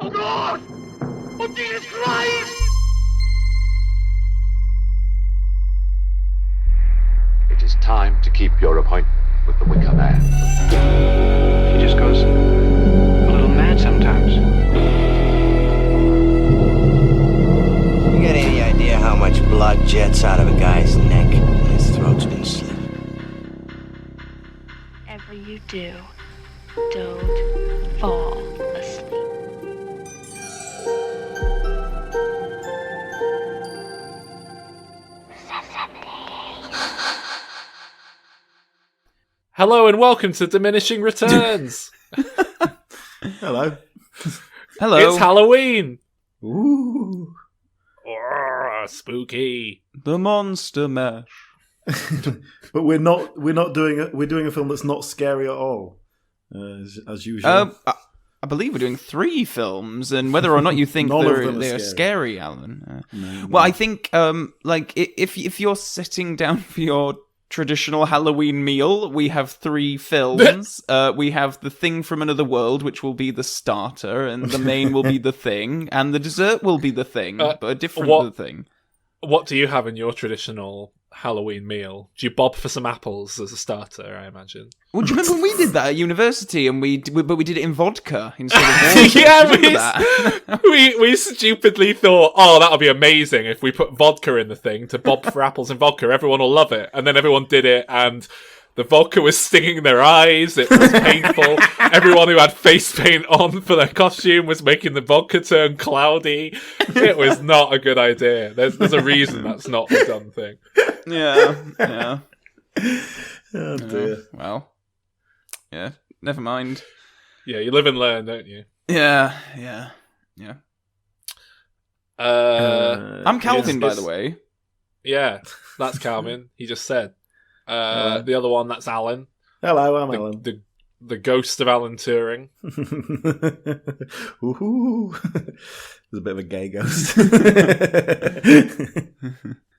Oh God! Oh Jesus Christ! It is time to keep your appointment with the Wicker Man. He just goes a little mad sometimes. You got any idea how much blood jets out of a guy's neck when his throat's been slit? Whatever you do, don't fall asleep. Hello and welcome to Diminishing Returns. Hello. Hello. It's Halloween. Ooh. Oh, spooky. The Monster Mash. But we're not doing it. We're doing a film that's not scary at all, as usual. I believe we're doing 3 films, and whether or not you think they're scary, Alan. No. Well, I think if you're sitting down for your traditional Halloween meal, we have 3 films. We have The Thing from Another World, which will be the starter, and the main will be The Thing, and the dessert will be The Thing, but a different The Thing. What do you have in your traditional Halloween meal? Do you bob for some apples as a starter, I imagine? Well, do you remember when we did that at university, and we did it in vodka instead of water? Yeah, we stupidly thought, oh, that'll be amazing if we put vodka in the thing to bob for apples in vodka. Everyone will love it. And then everyone did it, and the vodka was stinging their eyes. It was painful. Everyone who had face paint on for their costume was making the vodka turn cloudy. It was not a good idea. There's a reason that's not a done thing. Yeah. Oh dear. Well, yeah. Never mind. Yeah, you live and learn, don't you? Yeah. I'm Calvin, by the way. Yeah, that's Calvin. He just said. The other one, that's Alan. Hello, I'm Alan. The ghost of Alan Turing. Ooh. There's a bit of a gay ghost.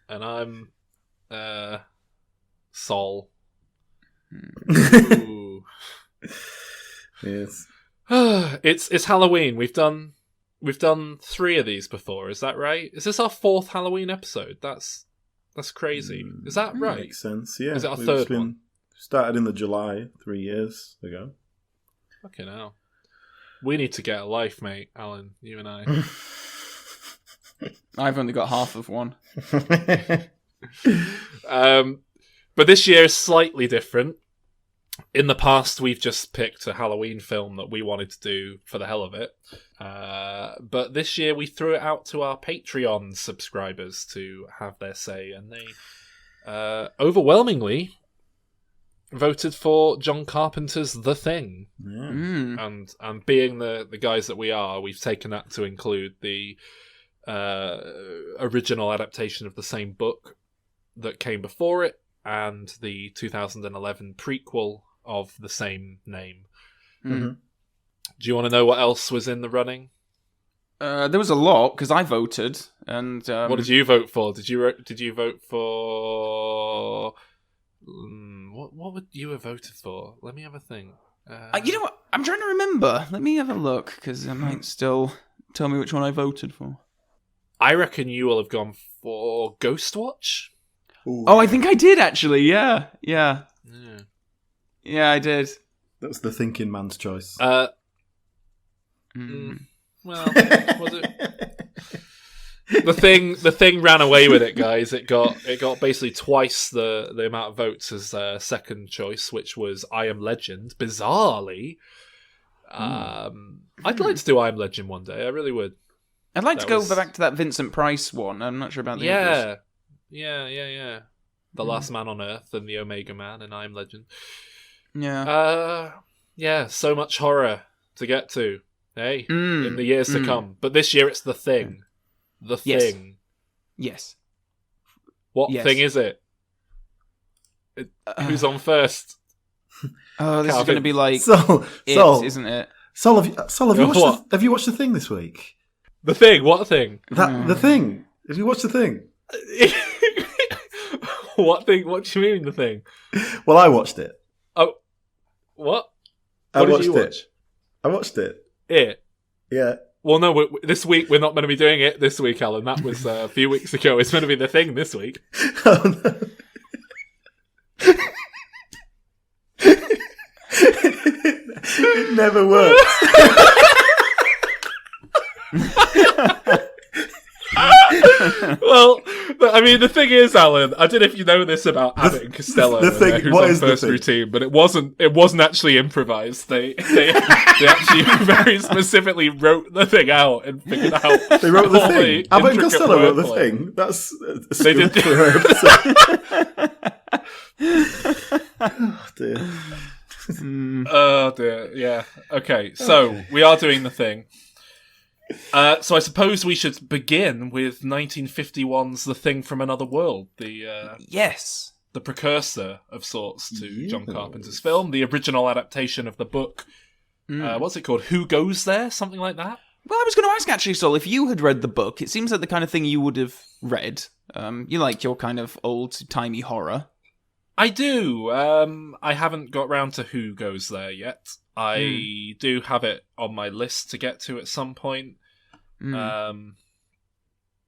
And I'm Sol. Yes. It's Halloween. We've done 3 of these before. Is that right? Is this our 4th Halloween episode? That's crazy. Is that right? Makes sense. Yeah. Is it our 3rd one? Started in the July 3 years ago. Fucking hell. We need to get a life, mate, Alan. You and I. I've only got half of one. But this year is slightly different. In the past, we've just picked a Halloween film that we wanted to do for the hell of it. But this year, we threw it out to our Patreon subscribers to have their say, and they overwhelmingly voted for John Carpenter's The Thing. Yeah. And being the guys that we are, we've taken that to include the original adaptation of the same book that came before it, and the 2011 prequel of the same name. Mm-hmm. Do you want to know what else was in the running? There was a lot, because I voted, and... What did you vote for? Did you vote for... What would you have voted for? Let me have a think. You know what? I'm trying to remember. Let me have a look, because it might still tell me which one I voted for. I reckon you will have gone for Ghostwatch. Ooh. Oh, I think I did, actually. Yeah, I did. That's the thinking man's choice. Well, was it? The thing ran away with it, guys. It got basically twice the amount of votes as second choice, which was I Am Legend. Bizarrely, I'd like to do I Am Legend one day. I really would. I'd like to go back to that Vincent Price one. I'm not sure about the others. Yeah. The Last Man on Earth and the Omega Man and I Am Legend. Yeah. Yeah. So much horror to get to. Hey, in the years to come. But this year it's The Thing. The Thing. Yes. What thing is it? Who's on first? Oh, this is going to be like Sol, isn't it? Sol, have you watched The Thing this week? The Thing? What thing? The Thing. Have you watched The Thing? What thing? What do you mean, The Thing? Well, I watched it. Oh, what? I What watched did you it. watch? I watched it. It? Yeah. Well, no, this week we're not going to be doing it this week, Alan. That was a few weeks ago. It's going to be the thing this week. Oh, no. It never works. Well, I mean, the thing is, Alan, I don't know if you know this about Abbott and Costello, who's on first routine, but it wasn't actually improvised. They actually very specifically wrote the thing out and figured out. They wrote the thing. Abbott and Costello wrote the wordplay. thing. That's a They did. for her episode. Oh dear. Oh dear, yeah. Okay, so we are doing the thing. So I suppose we should begin with 1951's The Thing from Another World, Yes. the precursor of sorts to John Carpenter's film, the original adaptation of the book. What's it called? Who Goes There? Something like that? Well, I was going to ask, actually, Sol, if you had read the book, it seems like the kind of thing you would have read. You like your kind of old-timey horror. I do. I haven't got round to Who Goes There yet. I do have it on my list to get to at some point.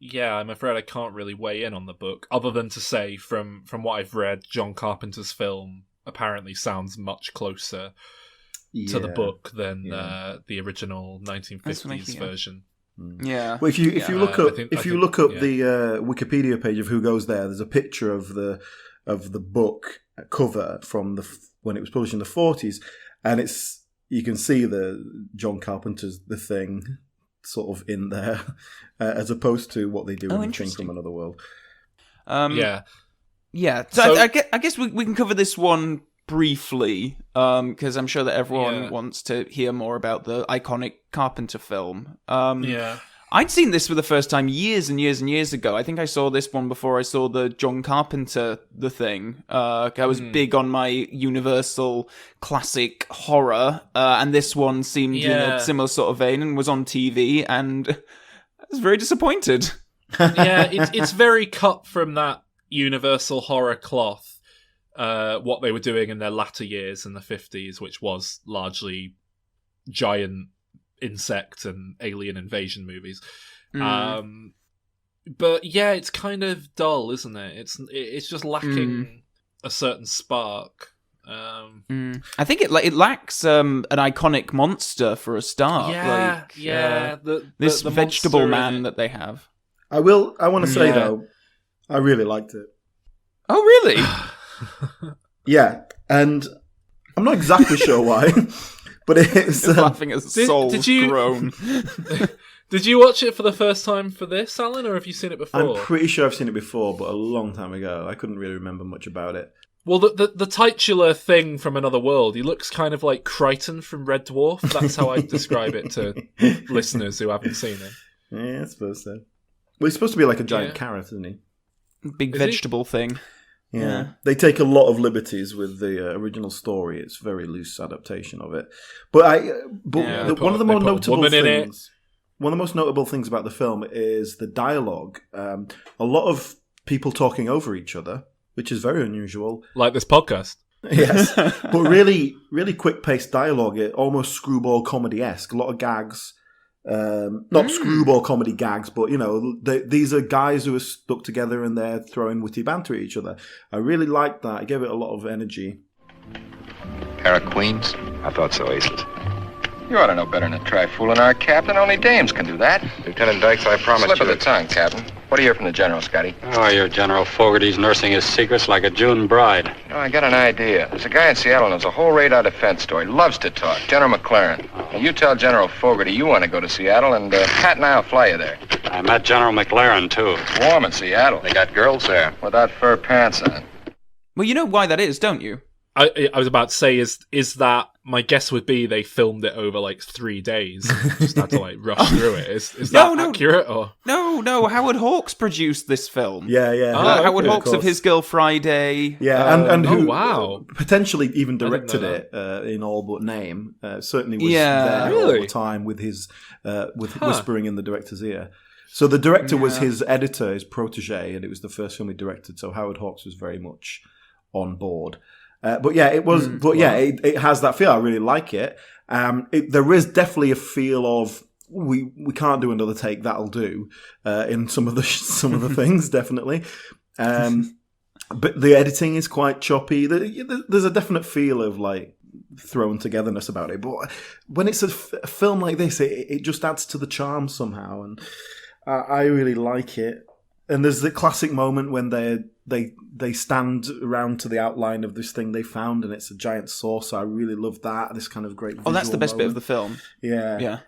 Yeah, I'm afraid I can't really weigh in on the book, other than to say, from what I've read, John Carpenter's film apparently sounds much closer to the book than the original 1950s version. Yeah. Well, if you look up the yeah. Wikipedia page of Who Goes There, there's a picture of the book cover from when it was published in the 40s, and you can see the John Carpenter's The Thing sort of in there, as opposed to what they do in The Thing from Another World. Yeah. So I guess we can cover this one briefly, because I'm sure that everyone wants to hear more about the iconic Carpenter film. I'd seen this for the first time years and years and years ago. I think I saw this one before I saw the John Carpenter The Thing. I was big on my Universal classic horror, and this one seemed in a similar sort of vein and was on TV, and I was very disappointed. Yeah, it's very cut from that Universal horror cloth, what they were doing in their latter years in the 50s, which was largely giant insect and alien invasion movies. But yeah, it's kind of dull, isn't it? It's just lacking a certain spark. I think it lacks an iconic monster for a start. This the vegetable monster man that they have. I want to say though, I really liked it. Oh, really? Yeah, and I'm not exactly sure why. But it's laughing as Sol's groan. Did you watch it for the first time for this, Alan, or have you seen it before? I'm pretty sure I've seen it before, but a long time ago. I couldn't really remember much about it. Well, the titular Thing from Another World, he looks kind of like Crichton from Red Dwarf. That's how I describe it to listeners who haven't seen it. Yeah, I suppose so. Well, he's supposed to be like a giant carrot, isn't he? Big vegetable thing. Yeah. They take a lot of liberties with the original story. It's a very loose adaptation of it. But one of the most notable things, one of the most notable things about the film is the dialogue. A lot of people talking over each other, which is very unusual. Like this podcast. Yes. But really, really quick-paced dialogue, almost screwball comedy-esque. A lot of gags. Not screwball comedy gags, but these are guys who are stuck together and they're throwing witty banter at each other. I really liked that. I gave it a lot of energy. Pair of queens? I thought so, Aces. You ought to know better than to try fooling our captain. Only dames can do that. Lieutenant Dykes, I promise Slip you... of the tongue, Captain. What do you hear from the General, Scotty? Oh, your General Fogarty's nursing his secrets like a June bride. Oh, I got an idea. There's a guy in Seattle who knows a whole radar defense story. Loves to talk. General McLaren. Now, you tell General Fogarty you want to go to Seattle, and Pat and I will fly you there. I met General McLaren, too. It's warm in Seattle. They got girls there. Without fur pants on. Well, you know why that is, don't you? I was about to say, is that my guess would be they filmed it over like 3 days and just had to like rush through it. Is that accurate? Or? No. Howard Hawks produced this film. Yeah. Howard Hawks of His Girl Friday. Yeah, and who wow. potentially even directed it in all but name. Certainly was there all the time with his whispering in the director's ear. So the director was his editor, his protege, and it was the first film he directed. So Howard Hawks was very much on board. But yeah, it was. It has that feel. I really like it. There is definitely a feel of we can't do another take. That'll do in some of the things, definitely. But the editing is quite choppy. There's a definite feel of like thrown togetherness about it. But when it's a film like this, it just adds to the charm somehow, and I really like it. And there's the classic moment when they stand around to the outline of this thing they found, and it's a giant saucer. I really love that. This kind of great. Oh, that's the best bit of the film. Yeah.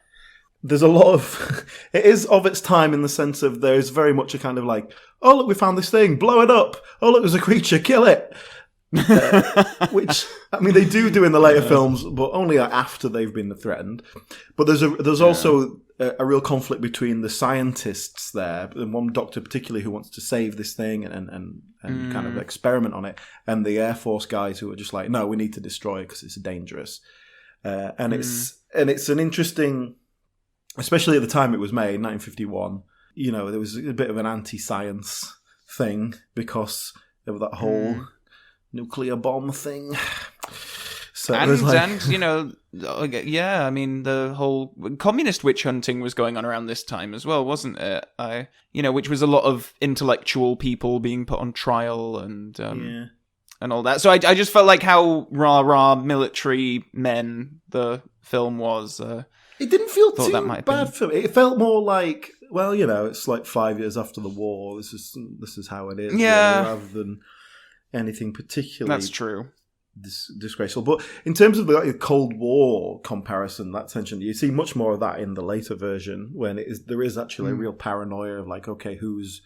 There's a lot of... It is of its time in the sense of there's very much a kind of like, oh, look, we found this thing, blow it up. Oh, look, there's a creature, kill it. Which, I mean, they do in the later films, but only after they've been threatened. But there's also a real conflict between the scientists there, and one doctor particularly who wants to save this thing and kind of experiment on it, and the Air Force guys who are just like, no, we need to destroy it because it's dangerous. It's an interesting... Especially at the time it was made, 1951, there was a bit of an anti-science thing because of that whole nuclear bomb thing. So I mean, the whole communist witch hunting was going on around this time as well, wasn't it? Which was a lot of intellectual people being put on trial and all that. So I just felt like how rah-rah military men the film was... It didn't feel too bad for me. It felt more like, well, it's like 5 years after the war. This is how it is, really, rather than anything particularly. That's true. Disgraceful. But in terms of the Cold War comparison, that tension, you see much more of that in the later version when there is actually a real paranoia of like, okay, who's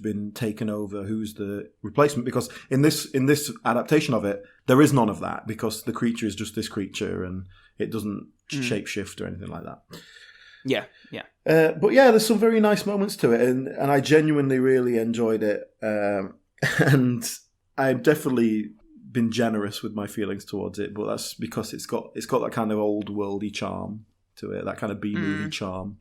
been taken over, who's the replacement? Because in this adaptation of it, there is none of that because the creature is just this creature and it doesn't shapeshift or anything like that. Yeah. But yeah, there's some very nice moments to it, and I genuinely really enjoyed it. And I've definitely been generous with my feelings towards it, but that's because it's got that kind of old worldy charm to it, that kind of B-movie charm.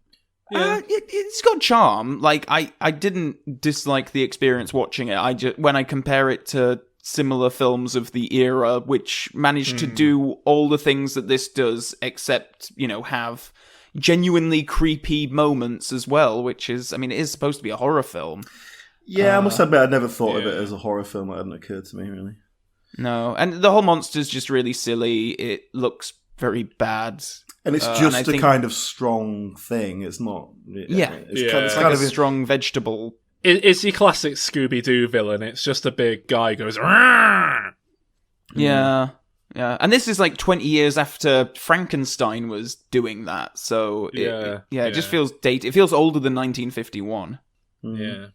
Yeah. It's got charm. Like I didn't dislike the experience watching it. When I compare it to similar films of the era, which managed to do all the things that this does, except have genuinely creepy moments as well. Which is, I mean, it is supposed to be a horror film. Yeah, I must admit, I never thought of it as a horror film. It hadn't occurred to me really. No, and the whole monster's just really silly. It looks very bad. And it's just a kind of strong thing. It's not... It's kind of a strong vegetable. It's your classic Scooby-Doo villain. It's just a big guy who goes... Rrr! Yeah. And this is like 20 years after Frankenstein was doing that. So it just feels dated. It feels older than 1951. Yeah.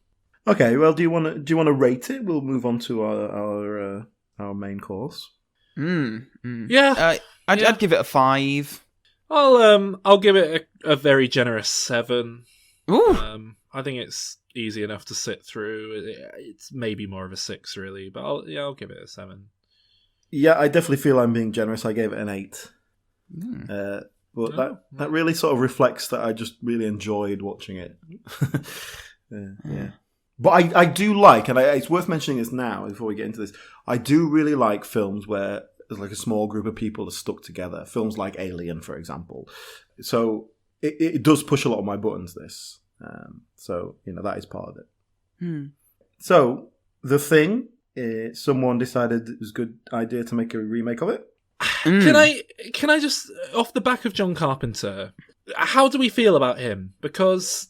Okay, well, do you want to rate it? We'll move on to our main course. Yeah. I'd give it a 5. I'll give it a very generous 7. Ooh. I think it's easy enough to sit through. It's maybe more of a 6, really, but I'll give it a 7. Yeah, I definitely feel I'm being generous. I gave it an 8. But that really sort of reflects that I just really enjoyed watching it. Yeah. But I do like, and it's worth mentioning this now before we get into this, I do really like films where there's like a small group of people are stuck together. Films like Alien, for example. So it does push a lot of my buttons, this. So, that is part of it. So, The Thing, someone decided it was a good idea to make a remake of it. Can I just, off the back of John Carpenter, how do we feel about him? Because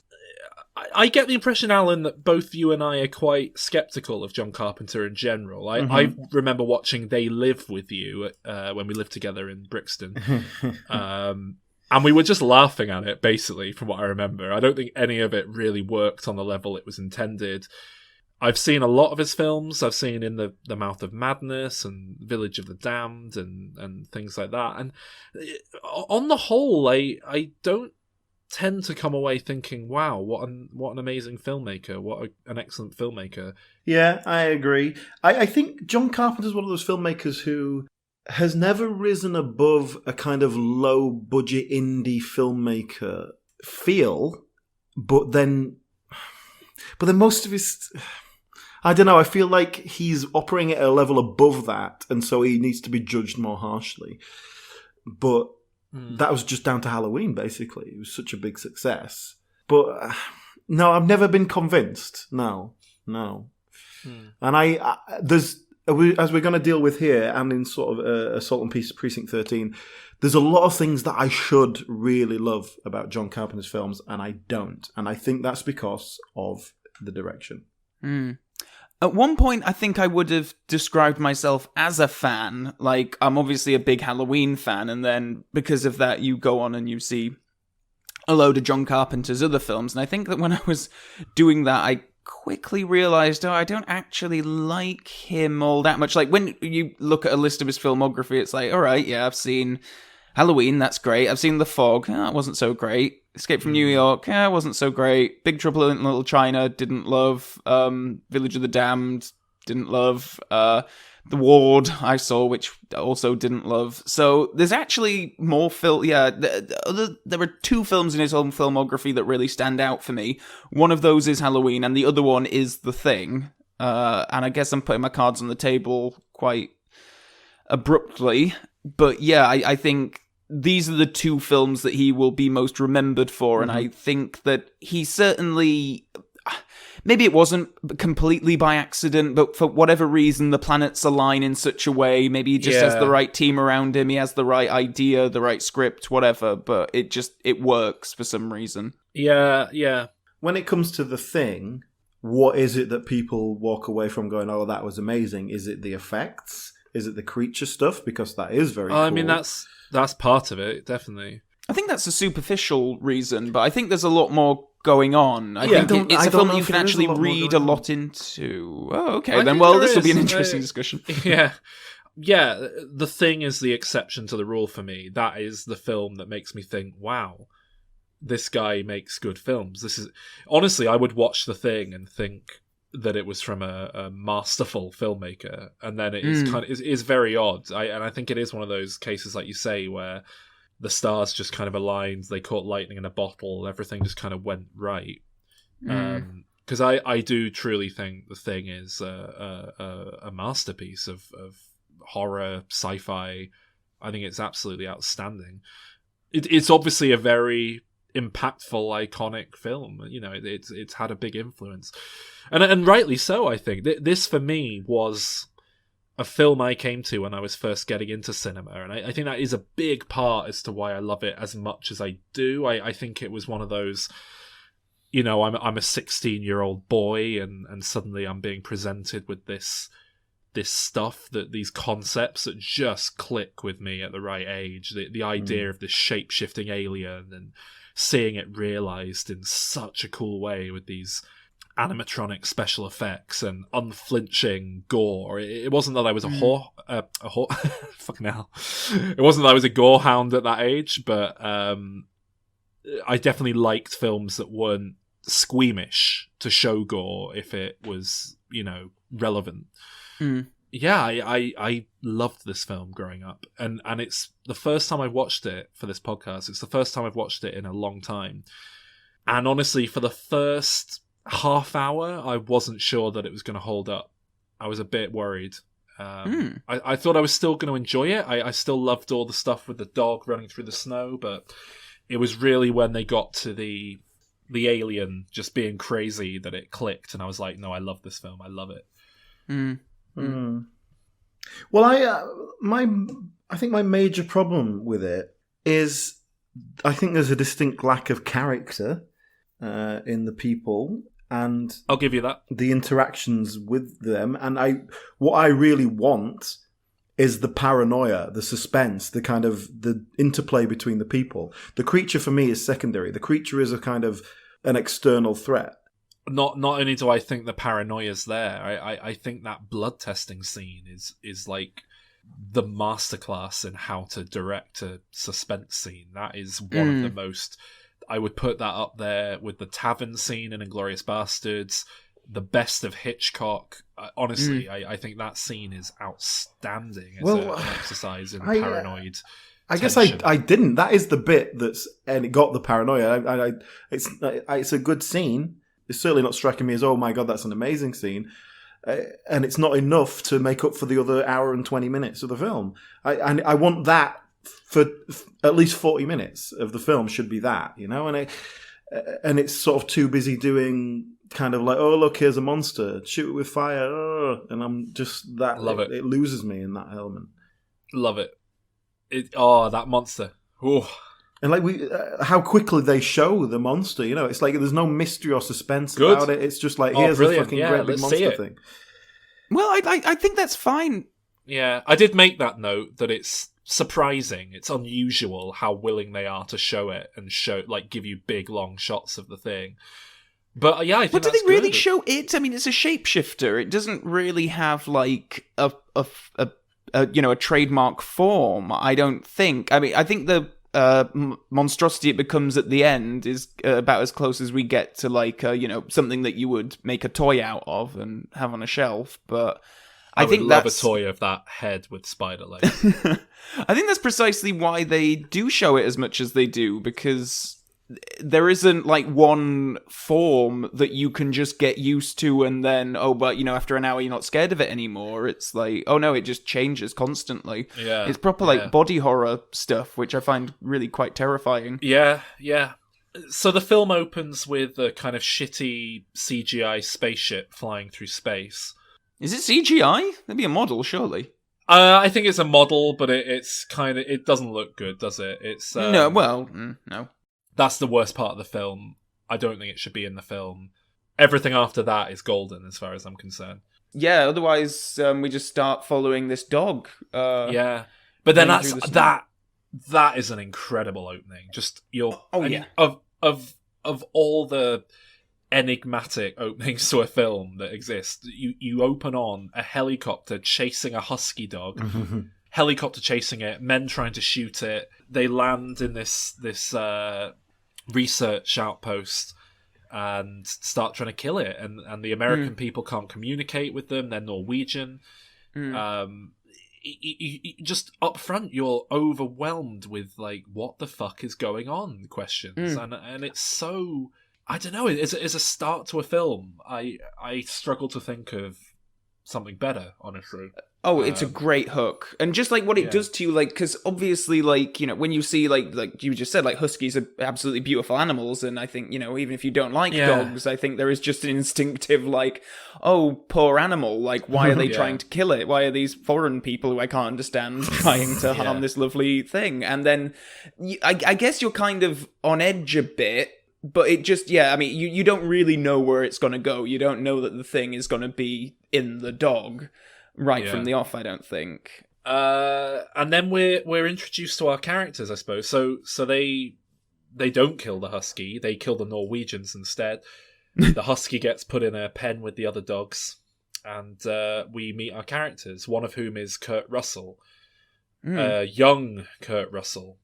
I get the impression, Alan, that both you and I are quite sceptical of John Carpenter in general. I remember watching They Live with You when we lived together in Brixton. And we were just laughing at it, basically, from what I remember. I don't think any of it really worked on the level it was intended. I've seen a lot of his films. I've seen In the Mouth of Madness and Village of the Damned and things like that. And on the whole, I don't tend to come away thinking, wow, what an amazing filmmaker, an excellent filmmaker. Yeah, I agree. I think John Carpenter's one of those filmmakers who has never risen above a kind of low-budget indie filmmaker feel, but then most of his... I don't know, I feel like he's operating at a level above that, and so he needs to be judged more harshly. But that was just down to Halloween, basically. It was such a big success. But no, I've never been convinced. No. And there's, as we're going to deal with here, and in sort of Assault on Precinct 13, there's a lot of things that I should really love about John Carpenter's films, and I don't. And I think that's because of the direction. At one point, I think I would have described myself as a fan. Like, I'm obviously a big Halloween fan, and then because of that, you go on and you see a load of John Carpenter's other films. And I think that when I was doing that, I quickly realised, I don't actually like him all that much. Like, when you look at a list of his filmography, it's like, all right, yeah, I've seen Halloween, that's great. I've seen The Fog, it wasn't so great. Escape from New York, wasn't so great. Big Trouble in Little China, didn't love. Village of the Damned, didn't love. The Ward, I saw, which also didn't love. So there's actually more film. Yeah, there are two films in his own filmography that really stand out for me. One of those is Halloween, and the other one is The Thing. And I guess I'm putting my cards on the table quite abruptly. But yeah, I think these are the two films that he will be most remembered for, and I think that he certainly... Maybe it wasn't completely by accident, but for whatever reason, the planets align in such a way. Maybe he just has the right team around him, he has the right idea, the right script, whatever, but it works for some reason. Yeah. When it comes to The Thing, what is it that people walk away from going, oh, that was amazing? Is it the effects? Is it the creature stuff? Because that is very cool. I mean, that's part of it, definitely. I think that's a superficial reason, but I think there's a lot more going on. I think it's a film that you can actually read a lot into. Oh, okay, then. Well, this will be an interesting discussion. Yeah. The Thing is the exception to the rule for me. That is the film that makes me think, wow, this guy makes good films. This is honestly, I would watch The Thing and think that it was from a masterful filmmaker, and then it is very odd. And I think it is one of those cases, like you say, where the stars just kind of aligned, they caught lightning in a bottle, everything just kind of went right. Because I do truly think The Thing is a masterpiece of horror, sci-fi. I think it's absolutely outstanding. It's obviously a very impactful, iconic film. You know, it's had a big influence. And rightly so, I think. This, for me, was a film I came to when I was first getting into cinema, and I think that is a big part as to why I love it as much as I do. I think it was one of those, you know, I'm a 16-year-old boy, and suddenly I'm being presented with this stuff, these concepts that just click with me at the right age. The idea of this shape-shifting alien and seeing it realised in such a cool way with these animatronic special effects and unflinching gore. It wasn't that I was fucking hell. It wasn't that I was a gore hound at that age, but I definitely liked films that weren't squeamish to show gore if it was, you know, relevant. Yeah, I loved this film growing up, and it's the first time I watched it for this podcast. It's the first time I've watched it in a long time, and honestly, for the first half hour, I wasn't sure that it was going to hold up. I was a bit worried. I thought I was still going to enjoy it. I still loved all the stuff with the dog running through the snow, but it was really when they got to the alien just being crazy that it clicked, and I was like, no, I love this film. I love it. Well, I think my major problem with it is I think there's a distinct lack of character in the people, and I'll give you that. The interactions with them, and what I really want is the paranoia, the suspense, the kind of the interplay between the people. The creature for me is secondary. The creature is a kind of an external threat. Not only do I think the paranoia's there, I think that blood testing scene is like the masterclass in how to direct a suspense scene. That is one of the most... I would put that up there with the tavern scene in Inglourious Bastards, the best of Hitchcock. Honestly, I think that scene is outstanding as an exercise in paranoid I guess I didn't. That is the bit and it got the paranoia. It's a good scene. It's certainly not striking me as, oh my God, that's an amazing scene. And it's not enough to make up for the other hour and 20 minutes of the film. I want that for at least 40 minutes of the film should be that, and it's sort of too busy doing kind of like, oh look, here's a monster, shoot it with fire, and I'm just that. Love it. It loses me in that element. Love it. That monster. Ooh. And like how quickly they show the monster, it's like there's no mystery or suspense about it. It's just like, here's a fucking great big monster thing. Well, I think that's fine. Yeah, I did make that note that it's surprising, it's unusual how willing they are to show it and give you big long shots of the thing. But yeah, I think. But do they really show it? I mean, it's a shapeshifter. It doesn't really have like a trademark form. I don't think. I mean, I think the monstrosity it becomes at the end is about as close as we get to like something that you would make a toy out of and have on a shelf. But I think would love a toy of that head with spider legs. I think that's precisely why they do show it as much as they do, because there isn't like one form that you can just get used to and then, after an hour you're not scared of it anymore. It's like, oh no, it just changes constantly. Yeah, it's proper like body horror stuff, which I find really quite terrifying. Yeah. So the film opens with a kind of shitty CGI spaceship flying through space. Is it CGI? That'd be a model, surely. I think it's a model, but it doesn't look good, does it? It's no. That's the worst part of the film. I don't think it should be in the film. Everything after that is golden, as far as I'm concerned. Yeah, otherwise we just start following this dog. Yeah, but then that is an incredible opening. Just of all the enigmatic openings to a film that exist, you open on a helicopter chasing a husky dog. Helicopter chasing it, men trying to shoot it. They land in this research outpost and start trying to kill it, and the American people can't communicate with them. They're Norwegian. Just up front, you're overwhelmed with like, what the fuck is going on questions, and it's so, I don't know, it's a start to a film. I struggle to think of something better, honestly. Oh, it's a great hook. And just like what it does to you, like, because obviously, like, when you see, like you just said, like, huskies are absolutely beautiful animals. And I think, even if you don't like dogs, I think there is just an instinctive, like, oh, poor animal. Like, why are they trying to kill it? Why are these foreign people who I can't understand trying to harm this lovely thing? And then I guess you're kind of on edge a bit. But it just, I mean, you don't really know where it's going to go. You don't know that the thing is going to be in the dog from the off, I don't think. And then we're introduced to our characters, I suppose. So they don't kill the husky. They kill the Norwegians instead. The husky gets put in a pen with the other dogs. And we meet our characters, one of whom is Kurt Russell. Young Kurt Russell.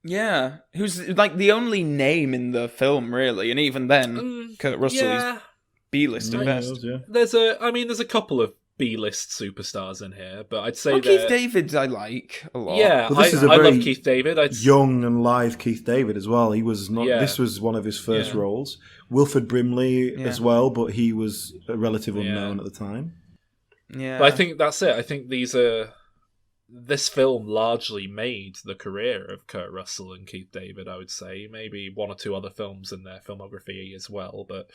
Yeah, who's like the only name in the film, really, and even then, Kurt Russell is B-list at best. There's a couple of B-list superstars in here, but I'd say Keith David I like a lot. Yeah, well, I love Keith David. Young and live Keith David as well. He was not. This was one of his first roles. Wilford Brimley as well, but he was a relative unknown at the time. Yeah, but I think that's it. I think this film largely made the career of Kurt Russell and Keith David, I would say. Maybe one or two other films in their filmography as well. But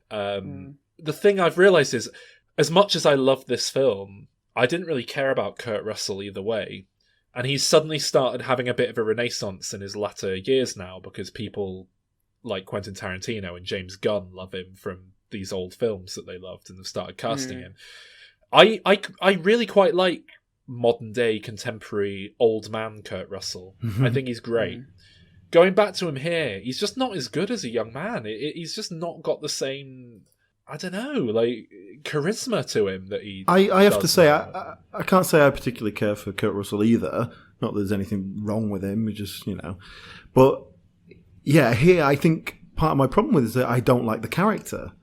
the thing I've realised is, as much as I love this film, I didn't really care about Kurt Russell either way. And he's suddenly started having a bit of a renaissance in his latter years now, because people like Quentin Tarantino and James Gunn love him from these old films that they loved and have started casting him. I really quite like modern day contemporary old man Kurt Russell. I think he's great. Going back to him here, he's just not as good as a young man. He's just not got the same, I don't know, like charisma to him that he. I have to say, I can't say I particularly care for Kurt Russell either. Not that there's anything wrong with him, just but here I think part of my problem with it is that I don't like the character.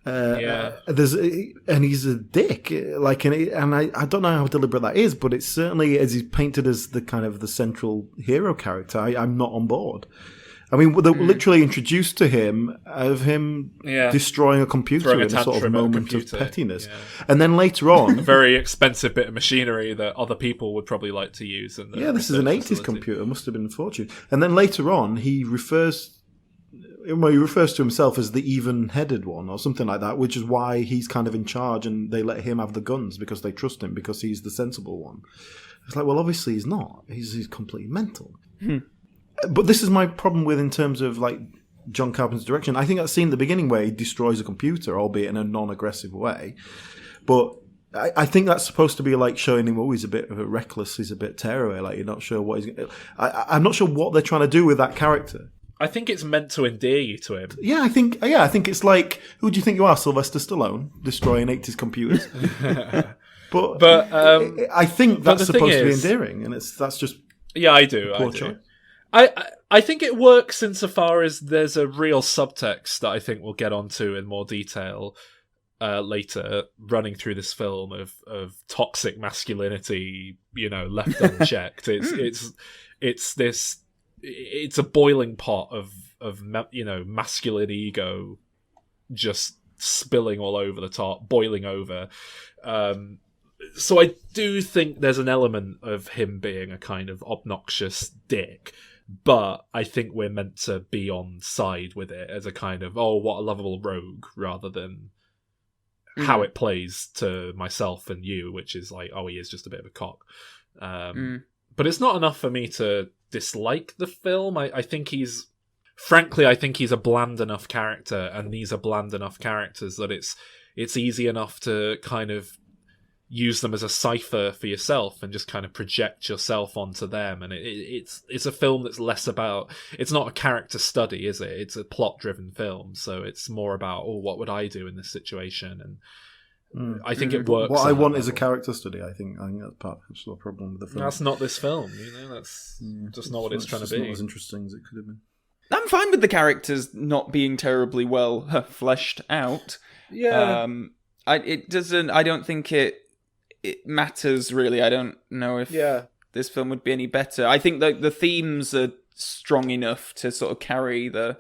And he's a dick, and I don't know how deliberate that is, but it's certainly, as he's painted as the kind of the central hero character, I'm not on board. I mean, they're literally introduced to him of him destroying a computer in a sort of moment of pettiness. Yeah. And then later on... a very expensive bit of machinery that other people would probably like to use. This is an 80s computer. It must have been a fortune. And then later on, he refers to himself as the even-headed one or something like that, which is why he's kind of in charge and they let him have the guns because they trust him because he's the sensible one. It's like, well, obviously he's not. He's completely mental. But this is my problem with in terms of like John Carpenter's direction. I think that scene at the beginning where he destroys a computer, albeit in a non-aggressive way. But I think that's supposed to be like showing him, he's a bit of a reckless, he's a bit tearaway, like you're not sure what he's... I'm not sure what they're trying to do with that character. I think it's meant to endear you to him. Yeah, I think it's like, who do you think you are, Sylvester Stallone, destroying 80s computers? but I think that's supposed to be endearing, and that's just... Yeah, I do. I think it works insofar as there's a real subtext that I think we'll get onto in more detail later, running through this film of toxic masculinity, left unchecked. It's a boiling pot of masculine ego just spilling all over the top, boiling over. So I do think there's an element of him being a kind of obnoxious dick, but I think we're meant to be on side with it as a kind of, what a lovable rogue, rather than how it plays to myself and you, which is like, he is just a bit of a cock. But it's not enough for me to dislike the film. I think he's a bland enough character, and these are bland enough characters that it's easy enough to kind of use them as a cipher for yourself and just kind of project yourself onto them. And it's a film that's less about... It's not a character study, is it? It's a plot-driven film, so it's more about, what would I do in this situation? And I think it works. What I want is a character study. I think that's part of the problem with the film. That's not this film, That's just not what it's trying to be. Not as interesting as it could have been. I'm fine with the characters not being terribly well fleshed out. Yeah. I don't think it matters really. I don't know if this film would be any better. I think the themes are strong enough to sort of carry the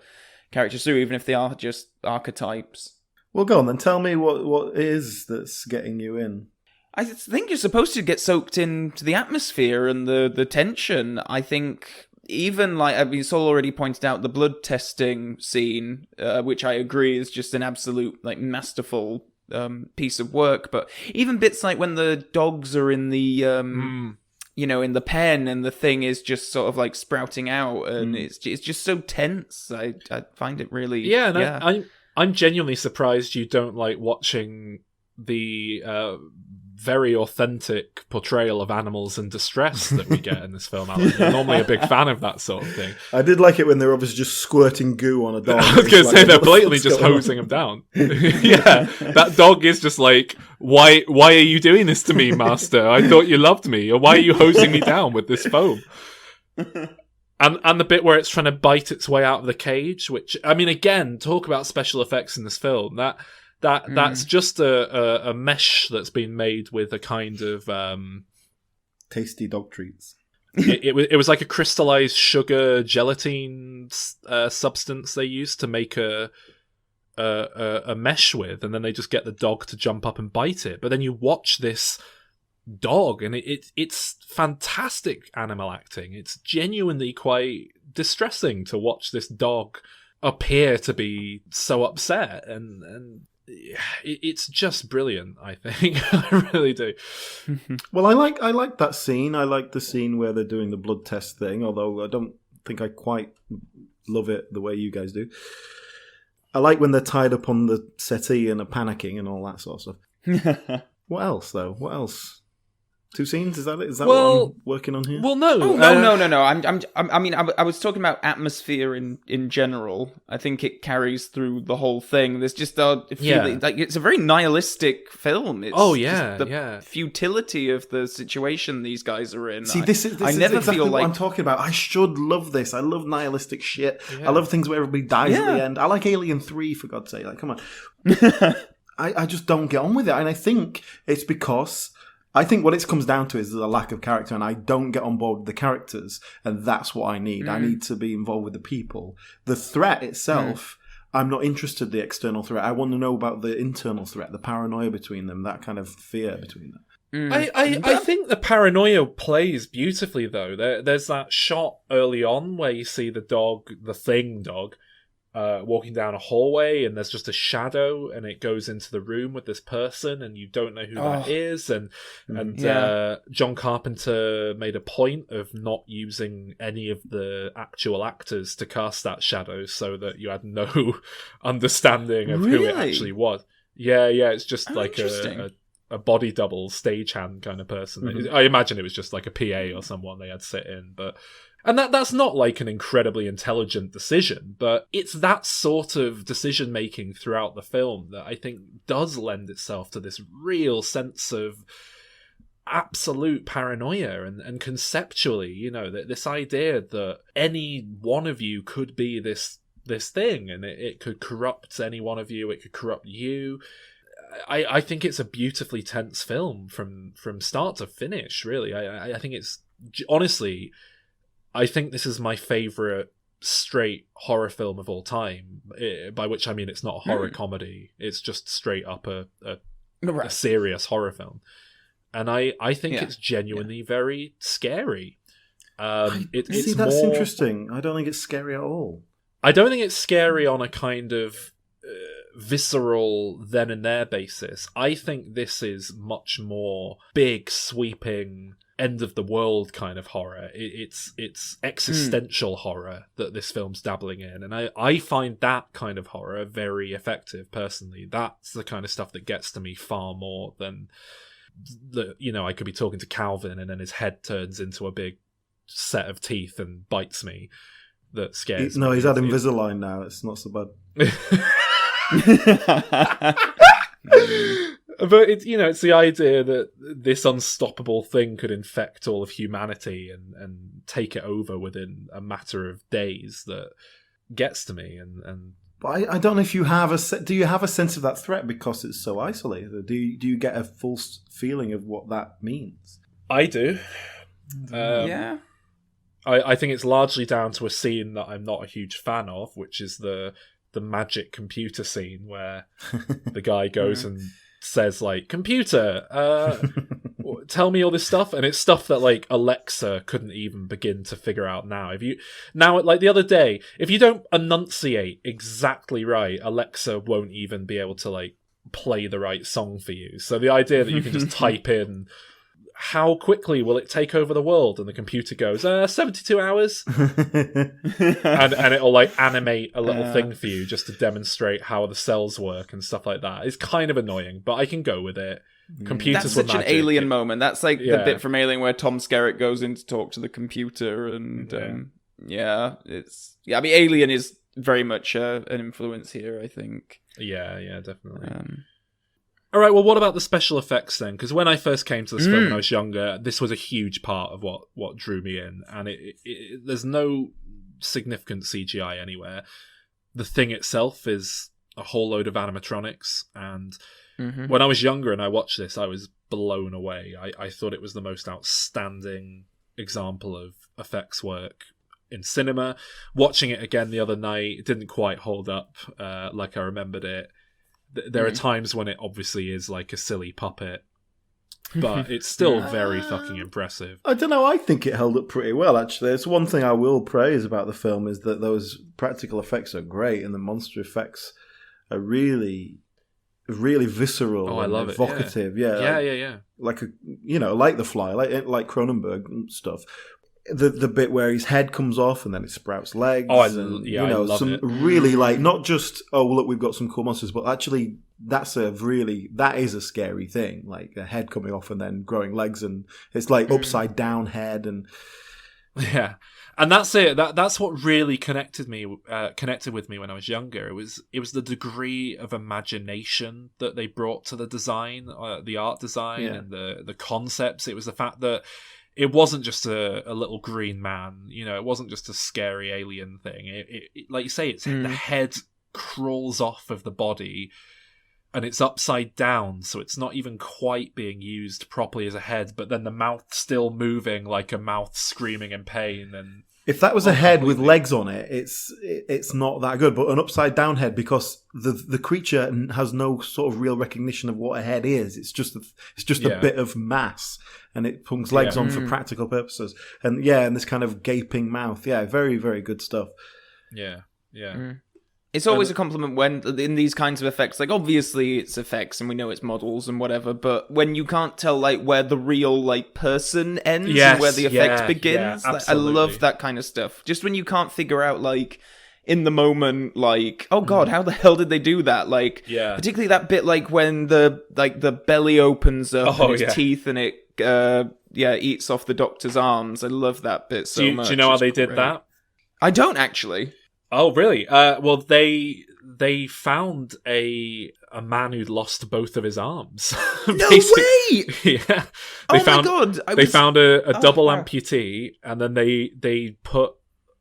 characters through, even if they are just archetypes. Well, go on then. Tell me what it is that's getting you in. I think you're supposed to get soaked into the atmosphere and the tension. I think even Saul already pointed out the blood testing scene, which I agree is just an absolute masterful piece of work. But even bits like when the dogs are in the in the pen and the thing is just sort of sprouting out, and it's just so tense. I find it really I'm genuinely surprised you don't like watching the very authentic portrayal of animals in distress that we get in this film, Alan. You're normally a big fan of that sort of thing. I did like it when they're obviously just squirting goo on a dog. I was going to say, they're blatantly just hosing him down. Yeah, that dog is just like, why are you doing this to me, master? I thought you loved me. Or why are you hosing me down with this foam? And the bit where it's trying to bite its way out of the cage, which, I mean, again, talk about special effects in this film. That's just a mesh that's been made with a kind of tasty dog treats. It was like a crystallized sugar gelatine substance they used to make a mesh with, and then they just get the dog to jump up and bite it. But then you watch this dog, and it's fantastic animal acting. It's genuinely quite distressing to watch this dog appear to be so upset, and it's just brilliant, I think. I really do. Well, I like that scene. I like the scene where they're doing the blood test thing, although I don't think I quite love it the way you guys do. I like when they're tied up on the settee and are panicking and all that sort of stuff. What else, though? What else? 2 scenes? Is that what I'm working on here? Well, no. No. I was talking about atmosphere in general. I think it carries through the whole thing. There's just it's a very nihilistic film. It's just the futility of the situation these guys are in. See, this is exactly what I'm talking about. I should love this. I love nihilistic shit. Yeah. I love things where everybody dies at the end. I like Alien 3, for God's sake. Come on. I just don't get on with it. And I think it's because I think what it comes down to is the lack of character, and I don't get on board with the characters, and that's what I need. I need to be involved with the people. The threat itself, I'm not interested in the external threat. I want to know about the internal threat, the paranoia between them, that kind of fear between them. I think the paranoia plays beautifully, though. There's that shot early on where you see the dog, the thing dog, walking down a hallway, and there's just a shadow, and it goes into the room with this person, and you don't know who that is. And John Carpenter made a point of not using any of the actual actors to cast that shadow, so that you had no understanding of who it actually was. Yeah, it's just like a body double, stagehand kind of person. I imagine it was just like a PA or someone they had sit in, and that's not like an incredibly intelligent decision, but it's that sort of decision making throughout the film that I think does lend itself to this real sense of absolute paranoia, and conceptually, you know, that this idea that any one of you could be this thing, and it could corrupt any one of you, it could corrupt you. I think it's a beautifully tense film from start to finish, really. I think it's, honestly, I think this is my favourite straight horror film of all time, by which I mean it's not a horror comedy, it's just straight up a serious horror film. And I think it's genuinely very scary. See, that's interesting. I don't think it's scary at all. I don't think it's scary on a kind of visceral then and there basis. I think this is much more big, sweeping, end of the world kind of horror. It's existential horror that this film's dabbling in, and I find that kind of horror very effective personally. That's the kind of stuff that gets to me far more than I could be talking to Calvin and then his head turns into a big set of teeth and bites me. That scares me. No, he's had Invisalign now. It's not so bad. But it's the idea that this unstoppable thing could infect all of humanity and take it over within a matter of days that gets to me. And but I don't know if you have do you have a sense of that threat because it's so isolated? Do you get a full feeling of what that means? I do. I think it's largely down to a scene that I'm not a huge fan of, which is the magic computer scene where the guy goes and says, like, computer, tell me all this stuff, and it's stuff that, like, Alexa couldn't even begin to figure out now. Like the other day, if you don't enunciate exactly right, Alexa won't even be able to, like, play the right song for you. So the idea that you can just type in, how quickly will it take over the world? And the computer goes, 72 hours. and it'll like animate a little thing for you just to demonstrate how the cells work and stuff like that. It's kind of annoying, but I can go with it. Computers That's such an Alien moment. That's like the bit from Alien where Tom Skerritt goes in to talk to the computer. And I mean, Alien is very much an influence here, I think. Yeah, definitely. All right, well, what about the special effects then? Because when I first came to this film when I was younger, this was a huge part of what drew me in, and there's no significant CGI anywhere. The thing itself is a whole load of animatronics, and when I was younger and I watched this, I was blown away. I thought it was the most outstanding example of effects work in cinema. Watching it again the other night, it didn't quite hold up like I remembered it. There are times when it obviously is like a silly puppet, but it's still very fucking impressive. I don't know, I think it held up pretty well, actually. It's one thing I will praise about the film is that those practical effects are great and the monster effects are really, really visceral and evocative. Yeah. Like like The Fly, like Cronenberg and stuff. The bit where his head comes off and then it sprouts legs. I love some it. Really, like, not just, oh, look, we've got some cool monsters, but actually that is a scary thing. Like a head coming off and then growing legs, and it's like upside down head. And yeah. And that's it. That's what really connected with me when I was younger. It was the degree of imagination that they brought to the design, the art design and the concepts. It was the fact that it wasn't just a little green man, it wasn't just a scary alien thing. It like you say, the head crawls off of the body, and it's upside down, so it's not even quite being used properly as a head, but then the mouth still moving like a mouth screaming in pain. And if that was a head with legs on it, it's not that good. But an upside down head, because the creature has no sort of real recognition of what a head is. It's just a bit of mass, and it pungs legs on for practical purposes. And and this kind of gaping mouth. Yeah, very, very good stuff. Yeah. It's always a compliment when, in these kinds of effects, like, obviously it's effects and we know it's models and whatever, but when you can't tell, like, where the real, like, person ends and where the effect begins, I love that kind of stuff. Just when you can't figure out, like, in the moment, like, oh god, how the hell did they do that? Like, particularly that bit, like, when the belly opens up and his teeth and it, eats off the doctor's arms. I love that bit so much. Do you know how they did that? I don't, actually. Oh, really? Well, they found a man who'd lost both of his arms. No way! Yeah. My god! They found a double amputee, and then they put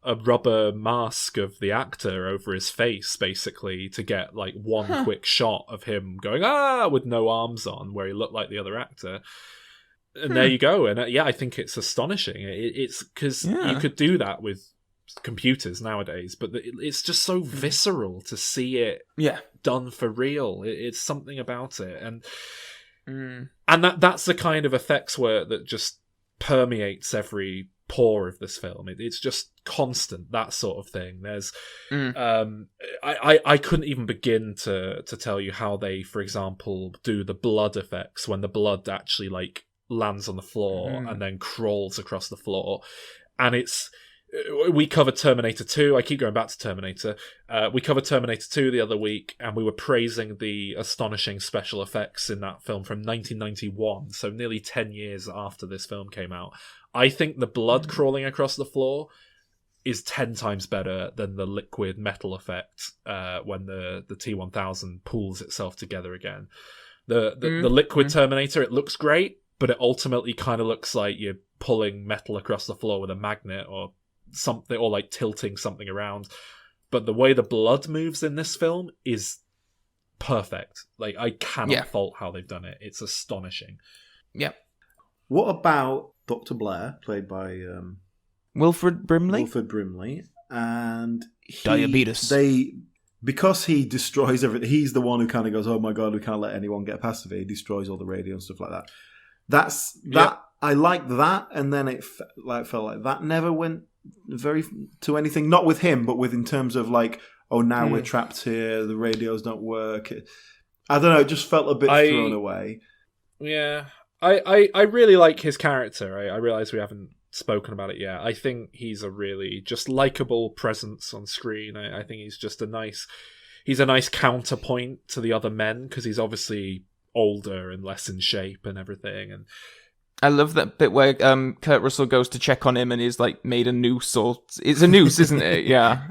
a rubber mask of the actor over his face, basically, to get like one quick shot of him going with no arms on, where he looked like the other actor. And there you go. And I think it's astonishing. It's because you could do that with computers nowadays, but it's just so visceral to see it done for real. It's something about it, and that's the kind of effects work that just permeates every pore of this film. It's just constant, that sort of thing. There's I couldn't even begin to tell you how they, for example, do the blood effects when the blood actually like lands on the floor and then crawls across the floor. And we covered Terminator 2. I keep going back to Terminator. We covered Terminator 2 the other week, and we were praising the astonishing special effects in that film from 1991, so nearly 10 years after this film came out. I think the blood crawling across the floor is 10 times better than the liquid metal effect when the T-1000 pulls itself together again. The liquid Terminator, it looks great, but it ultimately kind of looks like you're pulling metal across the floor with a magnet or something, or like tilting something around. But the way the blood moves in this film is perfect. Like, I cannot fault how they've done it. It's astonishing. Yeah. What about Dr. Blair, played by Wilfred Brimley? And diabetes. Because he destroys everything, he's the one who kind of goes, oh my god, we can't let anyone get past it. He destroys all the radio and stuff like that. I liked that, and then it felt like that never went to anything. Not with him, but with in terms of like, oh, now we're trapped here. The radios don't work. I don't know. It just felt a bit thrown away. Yeah, I really like his character. I realize we haven't spoken about it yet. I think he's a really just likable presence on screen. I think he's just a nice counterpoint to the other men, because he's obviously older and less in shape and everything. And I love that bit where Kurt Russell goes to check on him and he's like made a noose, or it's a noose, isn't it? Yeah.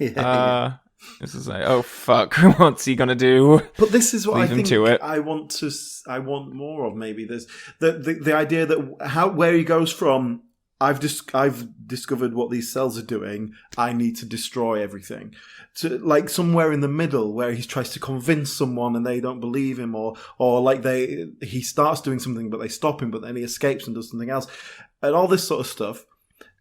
This is like, oh fuck, what's he gonna do? But this is what Leave I think I want more of. Maybe there's the idea that where he goes from, I've discovered what these cells are doing, I need to destroy everything, to like somewhere in the middle where he tries to convince someone and they don't believe him, or like he starts doing something but they stop him, but then he escapes and does something else, and all this sort of stuff.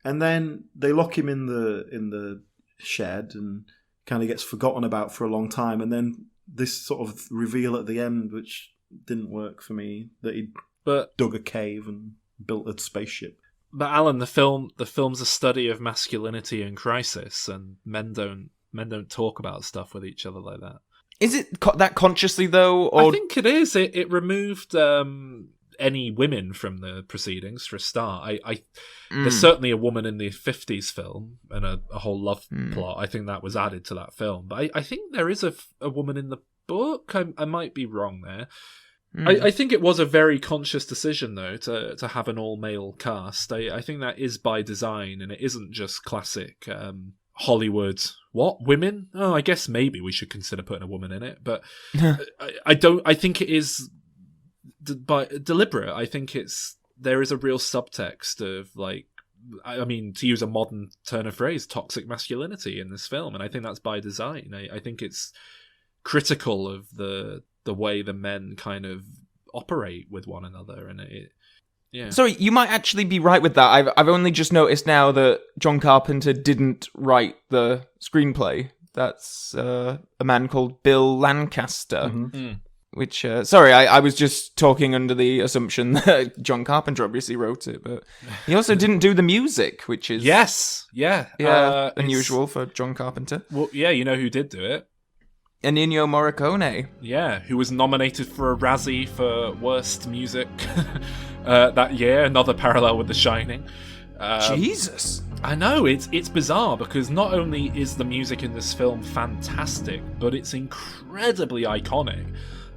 And then they lock him in the shed and kind of gets forgotten about for a long time, and then this sort of reveal at the end, which didn't work for me, that he dug a cave and built a spaceship. But Alan, the film's a study of masculinity in crisis, and men don't talk about stuff with each other like that. Is it that consciously though? Or... I think it is. It removed any women from the proceedings for a start. There's certainly a woman in the 50s film and a whole love plot. I think that was added to that film. But I think there is a woman in the book. I might be wrong there. I think it was a very conscious decision, though, to have an all-male cast. I think that is by design, and it isn't just classic Hollywood. What? Women? Oh, I guess maybe we should consider putting a woman in it. But I think it is deliberate. I think there is a real subtext of, like, I mean, to use a modern turn of phrase, toxic masculinity in this film, and I think that's by design. I think it's critical of the the way the men kind of operate with one another, and yeah. Sorry, you might actually be right with that. I've only just noticed now that John Carpenter didn't write the screenplay. That's a man called Bill Lancaster. Which, sorry, I was just talking under the assumption that John Carpenter obviously wrote it, but he also didn't do the music, which is unusual for John Carpenter. Well, yeah, you know who did do it? Ennio Morricone. Yeah, who was nominated for a Razzie for Worst Music that year. Another parallel with The Shining. Jesus. I know, it's bizarre, because not only is the music in this film fantastic, but it's incredibly iconic.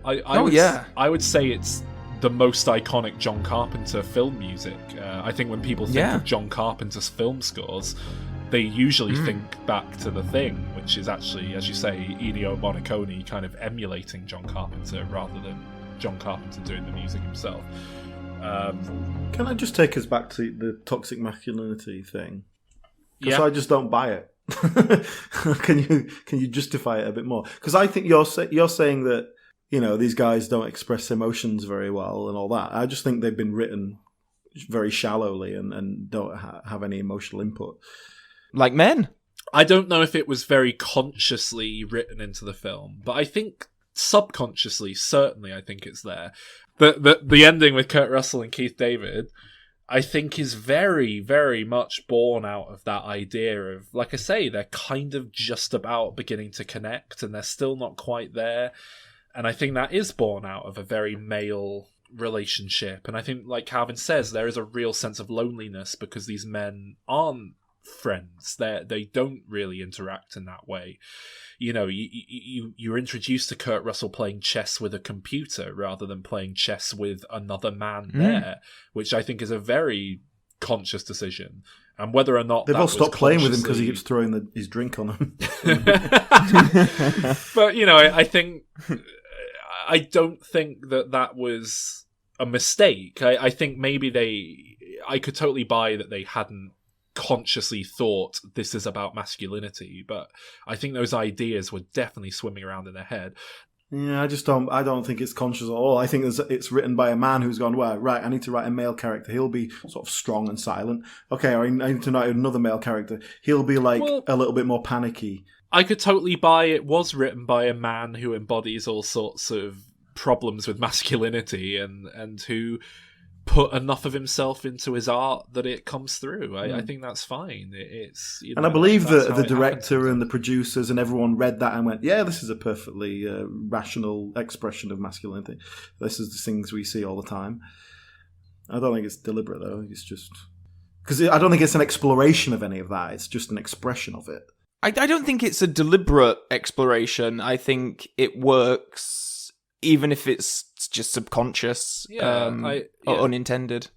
I would say it's the most iconic John Carpenter film music. I think when people think of John Carpenter's film scores, they usually think back to The Thing, which is actually, as you say, Ennio Morricone kind of emulating John Carpenter rather than John Carpenter doing the music himself. Can I just take us back to the toxic masculinity thing? Because Yeah. I just don't buy it. Can you justify it a bit more? Because I think you're saying that, you know, these guys don't express emotions very well and all that. I just think they've been written very shallowly and don't have any emotional input. Like men. I don't know if it was very consciously written into the film, but I think subconsciously, certainly, I think it's there. The ending with Kurt Russell and Keith David, I think, is very, very much born out of that idea of, like I say, they're kind of just about beginning to connect and they're still not quite there. And I think that is born out of a very male relationship. And I think, like Calvin says, there is a real sense of loneliness because these men aren't friends. They don't really interact in that way. You know, you're introduced to Kurt Russell playing chess with a computer rather than playing chess with another man there, which I think is a very conscious decision. And whether or not they've all stopped playing with him because he keeps throwing his drink on them. But you know, I don't think that was a mistake. I think maybe I could totally buy that they hadn't consciously thought this is about masculinity, but I think those ideas were definitely swimming around in their head. Yeah, I don't think it's conscious at all. I think it's written by a man who's gone, well, right, I need to write a male character. He'll be sort of strong and silent. Okay, I need to write another male character. He'll be like a little bit more panicky. I could totally buy it was written by a man who embodies all sorts of problems with masculinity and who put enough of himself into his art that it comes through. I think that's fine. It's and I believe that the director and the producers and everyone read that and went, yeah, this is a perfectly rational expression of masculinity. This is the things we see all the time. I don't think it's deliberate, though. It's just... Because I don't think it's an exploration of any of that. It's just an expression of it. I don't think it's a deliberate exploration. I think it works even if it's just subconscious or unintended.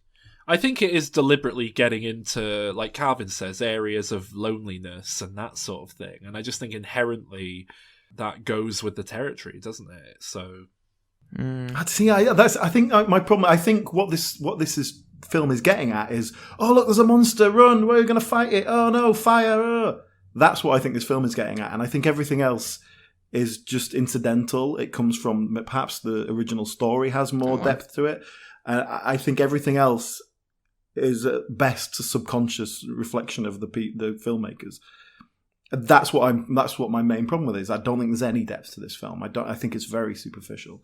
I think it is deliberately getting into, like Calvin says, areas of loneliness and that sort of thing. And I just think inherently that goes with the territory, doesn't it? So, I think my problem. I think what this film is getting at is, oh look, there's a monster, run! We're going to fight it. Oh no, fire! Oh. That's what I think this film is getting at, and I think everything else is just incidental. It comes from perhaps the original story has more depth to it. I think everything else is at best a subconscious reflection of the filmmakers. That's what my main problem with it is. I don't think there's any depth to this film. I think it's very superficial.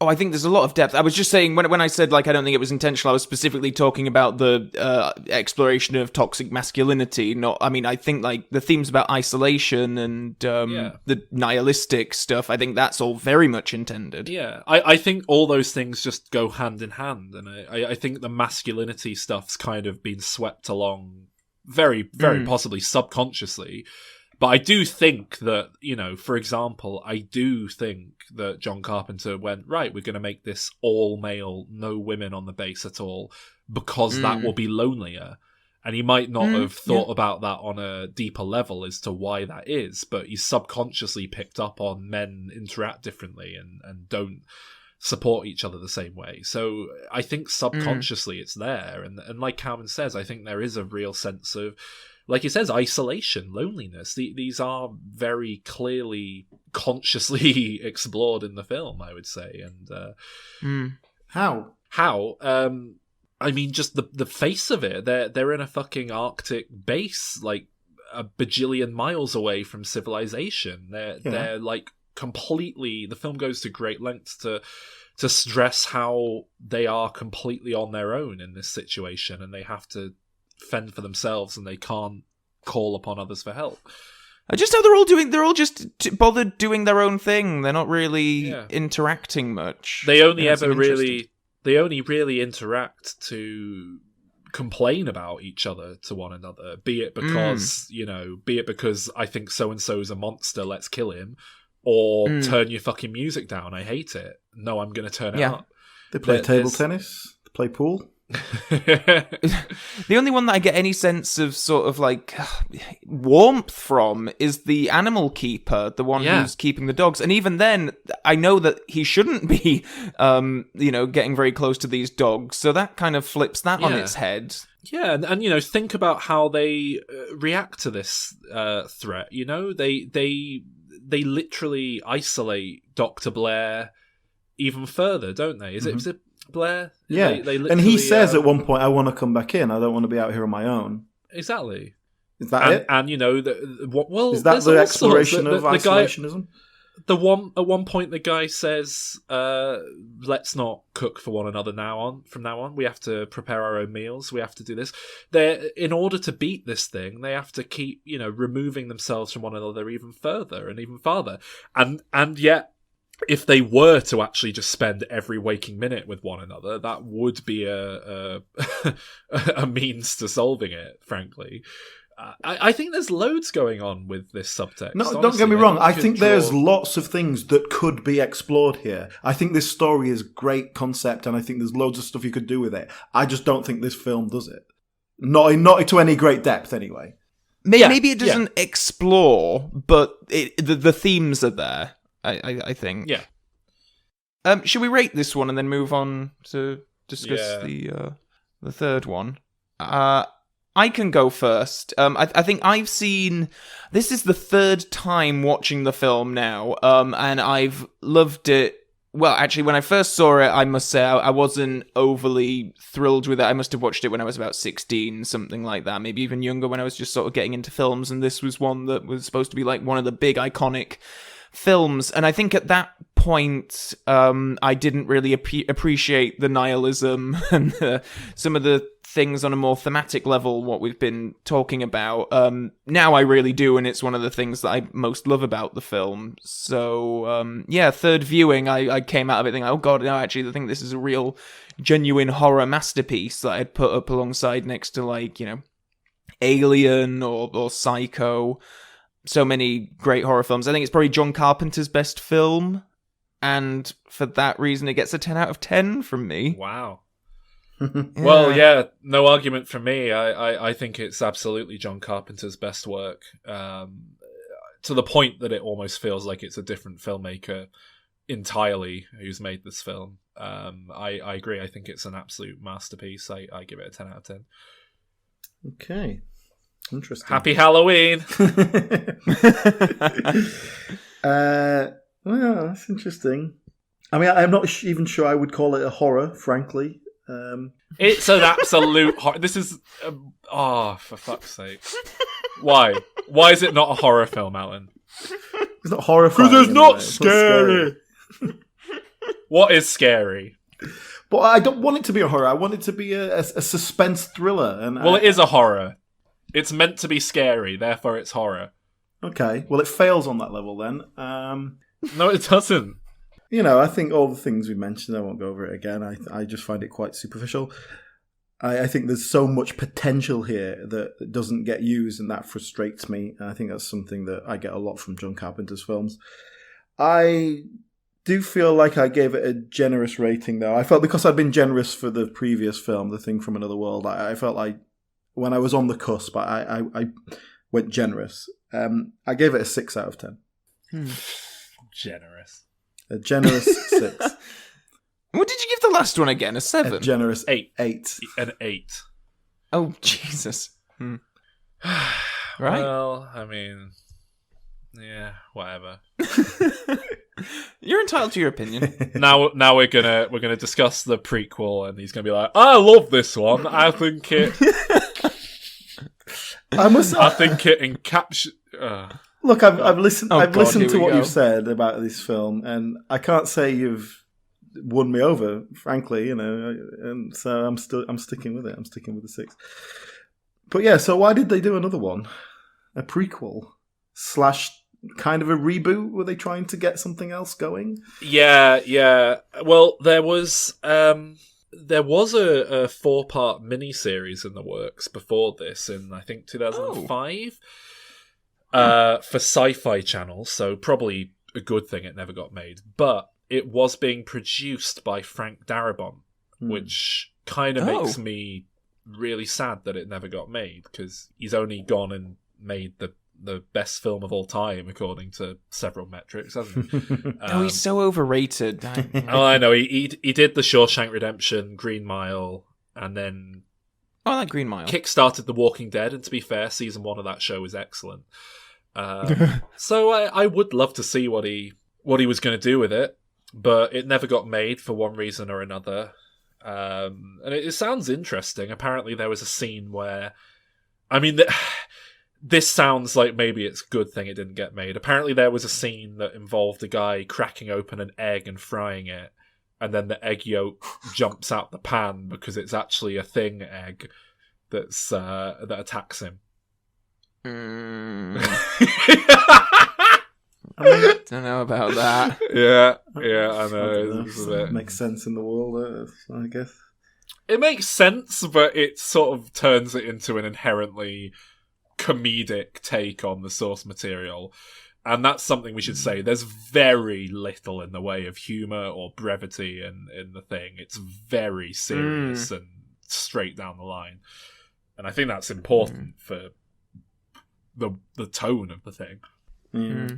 Oh, I think there's a lot of depth. I was just saying, when I said, like, I don't think it was intentional, I was specifically talking about the exploration of toxic masculinity. I think, like, the themes about isolation and the nihilistic stuff, I think that's all very much intended. Yeah, I think all those things just go hand in hand, and I think the masculinity stuff's kind of been swept along very, very possibly subconsciously. But I do think that, you know, for example, I do think that John Carpenter went, right, we're going to make this all male, no women on the base at all, because that will be lonelier. And he might not have thought about that on a deeper level as to why that is, but he's subconsciously picked up on men interact differently and don't support each other the same way. So I think subconsciously it's there. And like Calvin says, I think there is a real sense of like he says, isolation, loneliness. These are very clearly, consciously explored in the film, I would say. And How? I mean, just the face of it. They're in a fucking Arctic base, like a bajillion miles away from civilization. They're like completely. The film goes to great lengths to stress how they are completely on their own in this situation, and they have to fend for themselves, and they can't call upon others for help. Just how they're all just bothered doing their own thing. They're not really interacting much. They only really interact to complain about each other to one another, be it because I think so and so is a monster, let's kill him, or turn your fucking music down, I hate it. No, I'm going to turn it up. They play table tennis, they play pool. The only one that I get any sense of sort of like warmth from is the animal keeper, the one who's keeping the dogs. And even then, I know that he shouldn't be, getting very close to these dogs. So that kind of flips that on its head. Yeah, and think about how they react to this threat. They literally isolate Dr. Blair even further, don't they? Is it Blair? Yeah, they and he says at one point, "I want to come back in. I don't want to be out here on my own." Exactly. Is that it? And is that the exploration of isolationism? At one point, the guy says, "Let's not cook for one another from now on. We have to prepare our own meals. We have to do this." In order to beat this thing, they have to keep, removing themselves from one another even further and even farther. And yet, if they were to actually just spend every waking minute with one another, that would be a means to solving it, frankly. I think there's loads going on with this subtext. No, don't get me wrong. I think there's lots of things that could be explored here. I think this story is a great concept, and I think there's loads of stuff you could do with it. I just don't think this film does it. Not to any great depth, anyway. Maybe it doesn't explore, but the themes are there. I think. Yeah. Should we rate this one and then move on to discuss the third one? I can go first. I think I've seen... This is the third time watching the film now, and I've loved it. Well, actually, when I first saw it, I must say I wasn't overly thrilled with it. I must have watched it when I was about 16, something like that. Maybe even younger, when I was just sort of getting into films, and this was one that was supposed to be like one of the big iconic films. And I think at that point, I didn't really appreciate the nihilism and some of the things on a more thematic level, what we've been talking about. Now I really do, and it's one of the things that I most love about the film. So, third viewing, I came out of it thinking, oh god, no, actually, I think this is a real, genuine horror masterpiece that I'd put up alongside next to, like, Alien or Psycho. So many great horror films. I think it's probably John Carpenter's best film, and for that reason, it gets a 10 out of 10 from me. Wow. Well, no argument from me. I think it's absolutely John Carpenter's best work, to the point that it almost feels like it's a different filmmaker entirely who's made this film. I agree. I think it's an absolute masterpiece. I give it a 10 out of 10. Okay. Interesting. Happy Halloween! Well, that's interesting. I mean, I'm not even sure I would call it a horror, frankly. It's an absolute horror. This is... for fuck's sake. Why? Why is it not a horror film, Alan? It's not horrifying. Because it's not scary. What is scary? But I don't want it to be a horror. I want it to be a suspense thriller. It is a horror. It's meant to be scary, therefore it's horror. Okay, well, it fails on that level then. No, it doesn't. I think all the things we mentioned, I won't go over it again. I just find it quite superficial. I think there's so much potential here that doesn't get used, and that frustrates me. And I think that's something that I get a lot from John Carpenter's films. I do feel like I gave it a generous rating, though. I felt because I'd been generous for the previous film, The Thing from Another World, I felt like when I was on the cusp, I went generous. I gave it a 6 out of 10. Generous. A generous 6. What did you give the last one again? A 7? A generous 8. 8. An 8. Oh, Jesus. Right? Well, I mean, yeah, whatever. You're entitled to your opinion. Now we're gonna discuss the prequel, and he's gonna be like, "I love this one. I think it encapsulates." Look, I've listened. Oh, I've God, listened here to we what go. you've said about this film, and I can't say you've won me over. Frankly, and so I'm sticking with it. I'm sticking with the 6. But yeah, so why did they do another one? A prequel / kind of a reboot? Were they trying to get something else going? Yeah. Well, there was a 4-part miniseries in the works before this, in I think 2005, for Sci-Fi Channel. So probably a good thing it never got made. But it was being produced by Frank Darabont, which kind of makes me really sad that it never got made, because he's only gone and made the best film of all time according to several metrics, hasn't he? He's so overrated. I know. He did The Shawshank Redemption, Green Mile, and then I like Green Mile. kickstarted The Walking Dead, and to be fair, season 1 of that show is excellent. So I would love to see what he was going to do with it, but it never got made for one reason or another. And it sounds interesting. Apparently there was a scene where, I mean, this sounds like maybe it's a good thing it didn't get made. Apparently there was a scene that involved a guy cracking open an egg and frying it, and then the egg yolk jumps out the pan because it's actually a thing egg that attacks him. I don't know about that. Yeah, I know. It makes sense in the world, I guess. It makes sense, but it sort of turns it into an inherently comedic take on the source material. And that's something we should say. There's very little in the way of humour or brevity in the thing. It's very serious and straight down the line. And I think that's important for the tone of the thing.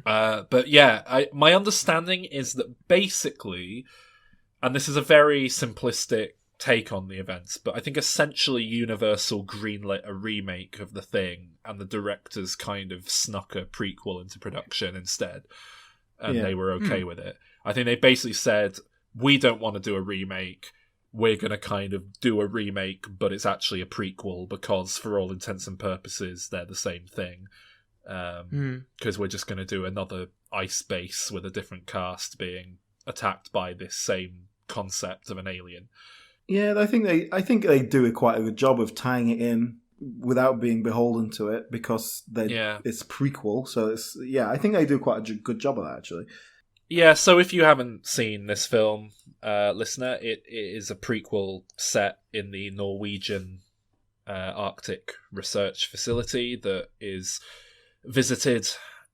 But yeah, my understanding is that basically, and this is a very simplistic take on the events, but I think essentially Universal greenlit a remake of The Thing, and the directors kind of snuck a prequel into production instead, and they were okay with it. I think they basically said, we don't want to do a remake, we're going to kind of do a remake, but it's actually a prequel, because for all intents and purposes, they're the same thing. Because we're just going to do another ice base with a different cast being attacked by this same concept of an alien. Yeah, I think they do quite a good job of tying it in without being beholden to it, because it's prequel. So I think they do quite a good job of that, actually. Yeah, so if you haven't seen this film, listener, it is a prequel set in the Norwegian Arctic research facility that is visited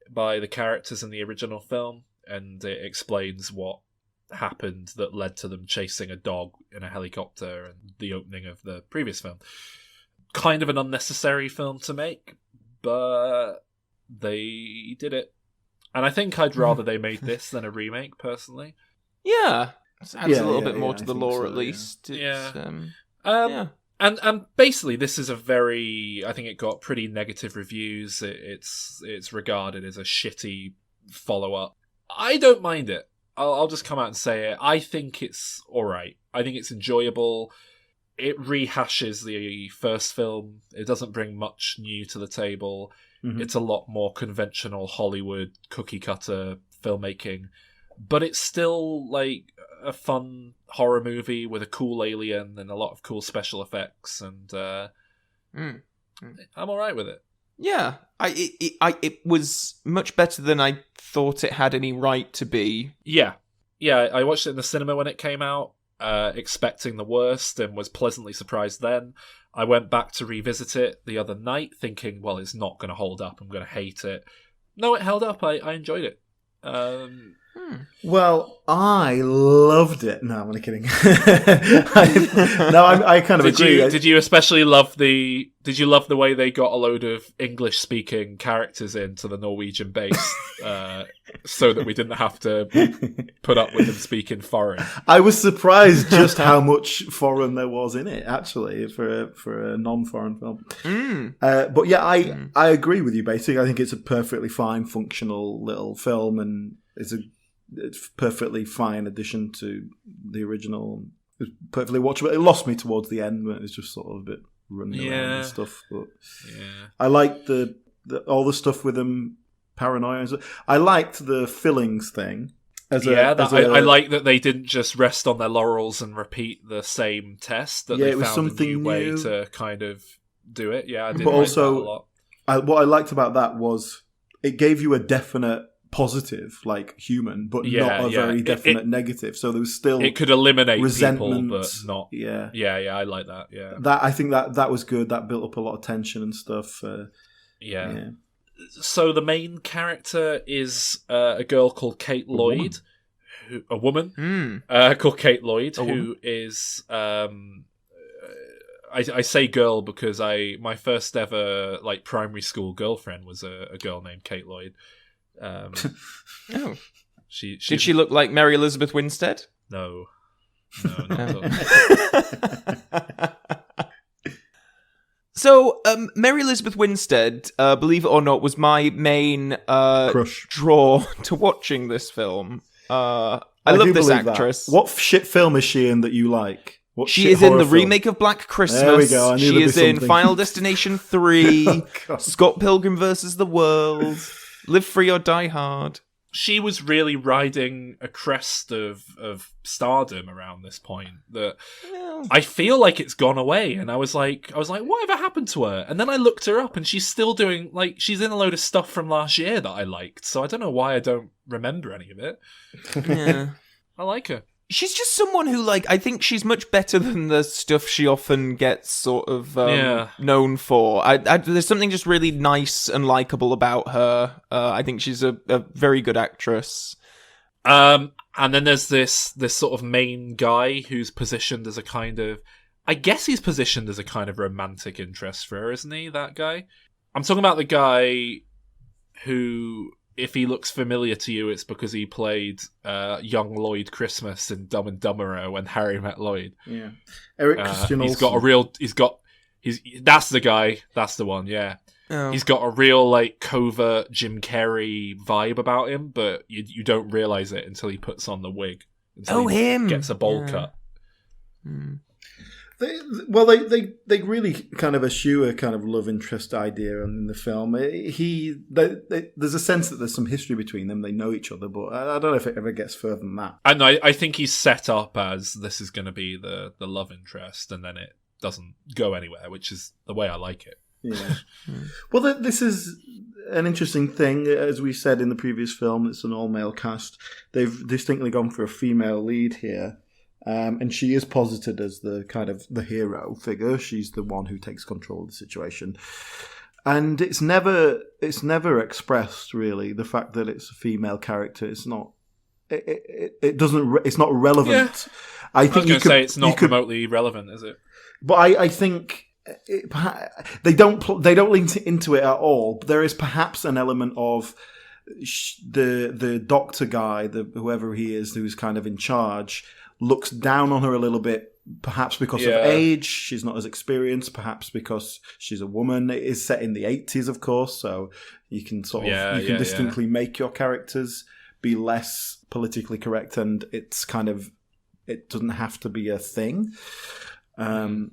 by the characters in the original film, and it explains what happened that led to them chasing a dog in a helicopter and the opening of the previous film. Kind of an unnecessary film to make, but they did it. And I think I'd rather they made this than a remake, personally. Yeah. It adds a little bit more to the lore, at least. And basically, this is a very... I think it got pretty negative reviews. It's regarded as a shitty follow-up. I don't mind it. I'll just come out and say it. I think it's alright. I think it's enjoyable. It rehashes the first film. It doesn't bring much new to the table. It's a lot more conventional Hollywood cookie-cutter filmmaking. But it's still, like, a fun horror movie with a cool alien and a lot of cool special effects, and I'm alright with it. Yeah, it was much better than I thought it had any right to be. Yeah, I watched it in the cinema when it came out, expecting the worst, and was pleasantly surprised then. I went back to revisit it the other night, thinking, well, it's not going to hold up, I'm going to hate it. No, it held up. I enjoyed it. Well, I loved it. No, I'm only kidding. I kind of agree. Did you especially love the? Did you love the way they got a load of English-speaking characters into the Norwegian base, so that we didn't have to put up with them speaking foreign? I was surprised just how much foreign there was in it, actually, for a non-foreign film. But yeah, I agree with you. Basically, I think it's a perfectly fine, functional little film, and it's a perfectly fine addition to the original. It was perfectly watchable. It lost me towards the end when it was just sort of a bit running around and stuff. But I liked the all the stuff with them, paranoia and stuff. I liked the fillings thing. I like that they didn't just rest on their laurels and repeat the same test. That they found a new way to kind of do it. Yeah, I did. But also, that a lot. What I liked about that was it gave you a definite positive, like human, but not a very definite negative. So there was still it could eliminate resentment, people, but not. Yeah. I like that. Yeah, I think that was good. That built up a lot of tension and stuff. So the main character is a girl called Kate Lloyd, a woman called Kate Lloyd, who is. I say girl because my first ever like primary school girlfriend was a girl named Kate Lloyd. Did she look like Mary Elizabeth Winstead? No, not at all. So, Mary Elizabeth Winstead, believe it or not, was my main crush draw to watching this film. I love this actress. What shit film is she in that you like? She is in the remake of Black Christmas. There we go. She is in Final Destination 3, Scott Pilgrim vs. the World, Live Free or Die Hard. She was really riding a crest of stardom around this point that I feel like it's gone away. And I was like, whatever happened to her? And then I looked her up and she's still doing, like, she's in a load of stuff from last year that I liked. So I don't know why I don't remember any of it. Yeah. I like her. She's just someone who, like, I think she's much better than the stuff she often gets sort of known for. There's something just really nice and likable about her. I think she's a very good actress. And then there's this sort of main guy who's positioned as a kind of... I guess he's positioned as a kind of romantic interest for her, isn't he, that guy? I'm talking about the guy who... If he looks familiar to you, it's because he played young Lloyd Christmas in Dumb and Dumberer when Harry met Lloyd. Yeah, Eric Christian Olsen. That's the guy. That's the one. Yeah, he's got a real like covert Jim Carrey vibe about him, but you don't realize it until he puts on the wig. Him gets a bowl cut. They really kind of eschew a kind of love interest idea in the film. There's a sense that there's some history between them. They know each other, but I don't know if it ever gets further than that. And I think he's set up as this is going to be the love interest, and then it doesn't go anywhere, which is the way I like it. Yeah. Well, this is an interesting thing. As we said in the previous film, it's an all-male cast. They've distinctly gone for a female lead here. And she is posited as the kind of the hero figure. She's the one who takes control of the situation, and it's never expressed really. The fact that it's a female character, it's not. It doesn't. It's not relevant. Yeah. I think you could say it's not remotely relevant, is it? But I think they don't link into it at all. But there is perhaps an element of the doctor guy, whoever he is, who's kind of in charge. Looks down on her a little bit, perhaps because of age. She's not as experienced, perhaps because she's a woman. It is set in the 80s, of course, so you can distinctly make your characters be less politically correct, and it doesn't have to be a thing. But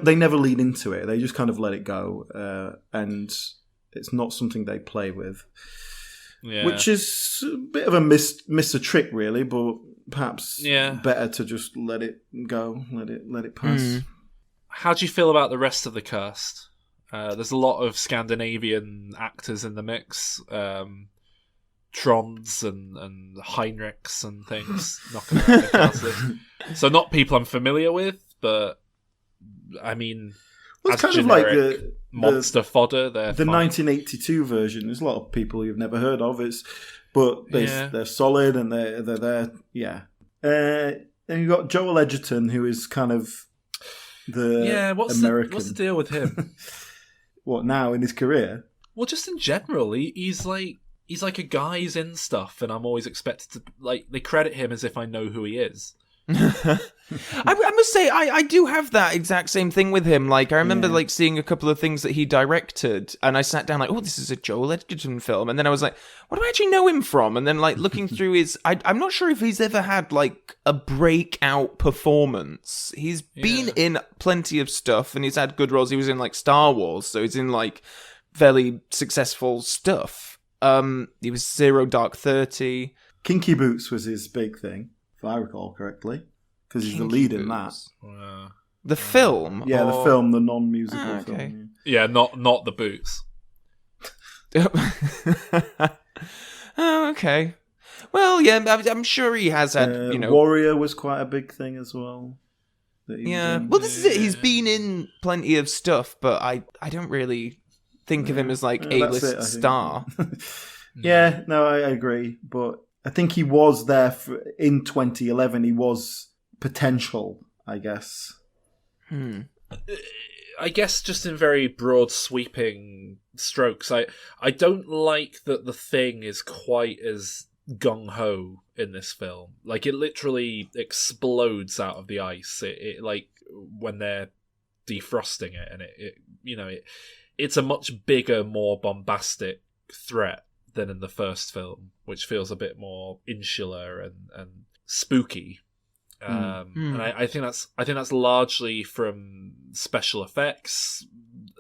they never lead into it. They just kind of let it go, and it's not something they play with. Yeah. Which is a bit of a miss a trick, really, but perhaps better to just let it go, let it pass. How do you feel about the rest of the cast? There's a lot of Scandinavian actors in the mix, Trons and Heinrichs and things knocking around the cast list. So not people I'm familiar with, but I mean, it's kind of like the monster fodder. The 1982 version. There's a lot of people you've never heard of. They're solid and they're there. Yeah. Then you've got Joel Edgerton, who is kind of the American. What's the deal with him? What now in his career? Well, just in general, he's like a guy who's in stuff, and I'm always expected to they credit him as if I know who he is. I must say, I do have that exact same thing with him. Like, I remember seeing a couple of things that he directed, and I sat down like, oh, this is a Joel Edgerton film, and then I was like, what do I actually know him from? And then looking through I'm not sure if he's ever had a breakout performance. He's been in plenty of stuff, and he's had good roles. He was in Star Wars, so he's in fairly successful stuff. He was Zero Dark 30. Kinky Boots was his big thing, if I recall correctly, because he's the lead in that. The film? Yeah, the film, the non-musical film. Yeah, not the boots. Oh, okay. Well, yeah, I'm sure he has had, Warrior was quite a big thing as well. Well, this is it. He's been in plenty of stuff, but I don't really think of him as A-list star. Yeah, no, I agree, but I think he was there in 2011. He was potential, I guess. I guess just in very broad sweeping strokes, I don't like that the Thing is quite as gung-ho in this film. It literally explodes out of the ice. It when they're defrosting it, and it's a much bigger, more bombastic threat than in the first film, which feels a bit more insular and spooky. And I think that's largely from special effects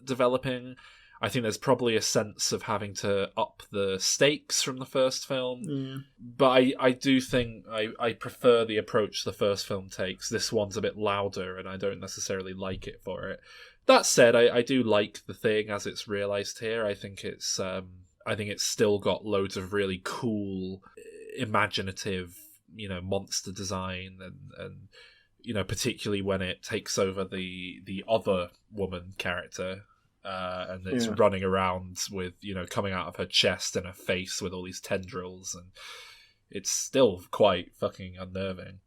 developing. I think there's probably a sense of having to up the stakes from the first film. But I do think I prefer the approach the first film takes. This one's a bit louder, and I don't necessarily like it for it. That said, I do like the Thing as it's realised here. I think it's still got loads of really cool, imaginative, monster design, and particularly when it takes over the other woman character, and it's running around with, coming out of her chest and her face with all these tendrils, and it's still quite fucking unnerving.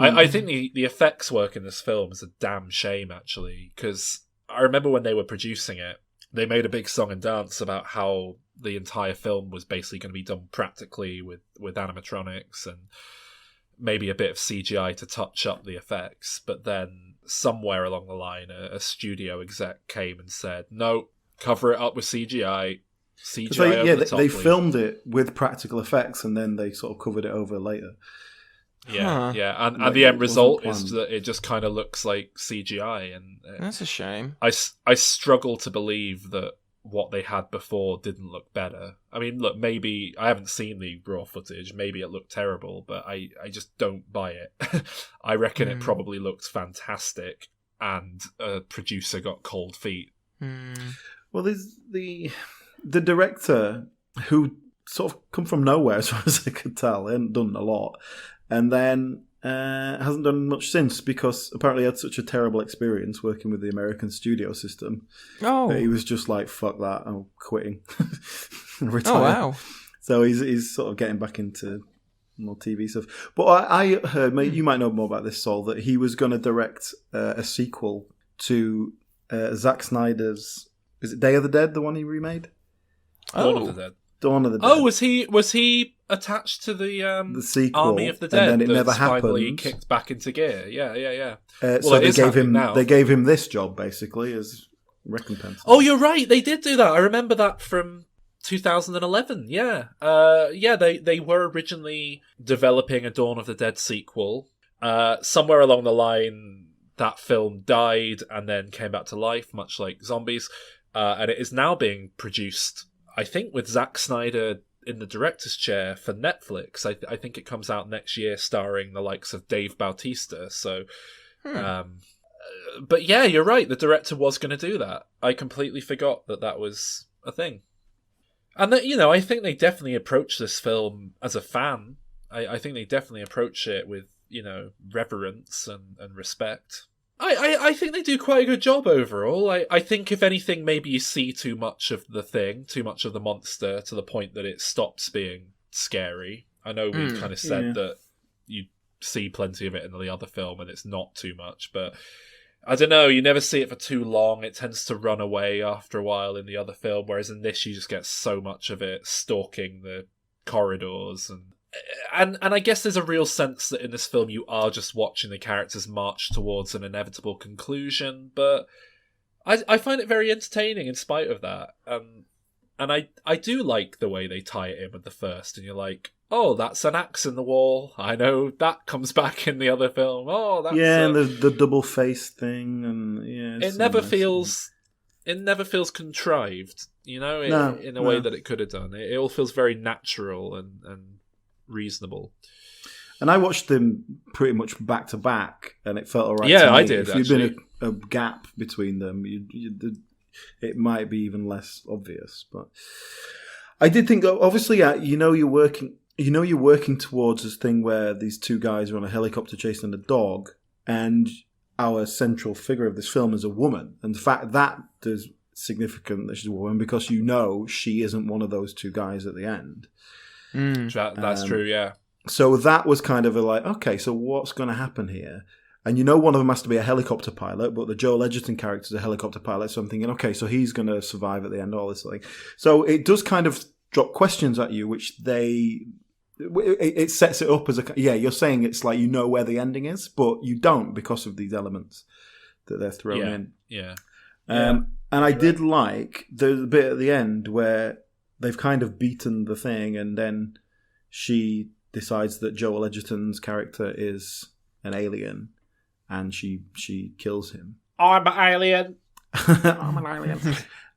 I think the effects work in this film is a damn shame, actually, because I remember when they were producing it, they made a big song and dance about how the entire film was basically going to be done practically with animatronics and maybe a bit of CGI to touch up the effects. But then somewhere along the line, a studio exec came and said, no, cover it up with CGI. They filmed it with practical effects, and then they sort of covered it over later. And the end result is that it just kind of looks like CGI, and that's a shame. I struggle to believe that what they had before didn't look better. I mean, look, maybe I haven't seen the raw footage, maybe it looked terrible, but I just don't buy it. I reckon it probably looked fantastic, and a producer got cold feet. Well, there's the director, who sort of come from nowhere as far as I could tell. He hadn't done a lot, and then hasn't done much since, because apparently he had such a terrible experience working with the American studio system. That he was just like, fuck that, I'm quitting. Retire. Oh, wow. So he's sort of getting back into more TV stuff. But I heard, you might know more about this, Saul, that he was going to direct a sequel to Zack Snyder's, is it Day of the Dead, the one he remade? Dawn of the Dead. Dawn of the Dead. Oh, was he attached to the sequel, Army of the Dead? And then it never happened. Finally kicked back into gear. Yeah. So they gave him this job basically as recompense. Oh, you're right. They did do that. I remember that from 2011. Yeah. They were originally developing a Dawn of the Dead sequel. Somewhere along the line, that film died and then came back to life, much like zombies. And it is now being produced, I think, with Zack Snyder in the director's chair for Netflix. I think it comes out next year, starring the likes of Dave Bautista. So, but yeah, you're right. The director was going to do that. I completely forgot that was a thing. And that, I think they definitely approach this film as a fan. I think they definitely approach it with, reverence and respect. I think they do quite a good job overall. I think, if anything, maybe you see too much of the thing, too much of the monster, to the point that it stops being scary. I know we kind of said that you see plenty of it in the other film and it's not too much, but I don't know, you never see it for too long. It tends to run away after a while in the other film, whereas in this you just get so much of it stalking the corridors. And I guess there's a real sense that in this film you are just watching the characters march towards an inevitable conclusion, but I find it very entertaining in spite of that. And I do like the way they tie it in with the first, and you're like, oh, that's an axe in the wall. I know that comes back in the other film. Oh, that's and the double face thing, and it never feels contrived, in a way that it could have done. It all feels very natural and reasonable. And I watched them pretty much back to back, and it felt alright. Yeah, to me. I did. If you'd been a gap between them, it might be even less obvious. But I did think, obviously, you're working towards this thing where these two guys are on a helicopter chasing a dog, and our central figure of this film is a woman. And the fact that is significant that she's a woman, because she isn't one of those two guys at the end. That's true, yeah. So that was kind of okay, so what's going to happen here? And one of them has to be a helicopter pilot, but the Joel Edgerton character is a helicopter pilot, so I'm thinking, okay, so he's going to survive at the end, all this thing. So it does kind of drop questions at you, which it sets it up as you're saying it's like where the ending is, but you don't, because of these elements that they're thrown in. Yeah. And I did like the bit at the end where they've kind of beaten the thing, and then she decides that Joel Edgerton's character is an alien, and she kills him. I'm an alien. I'm an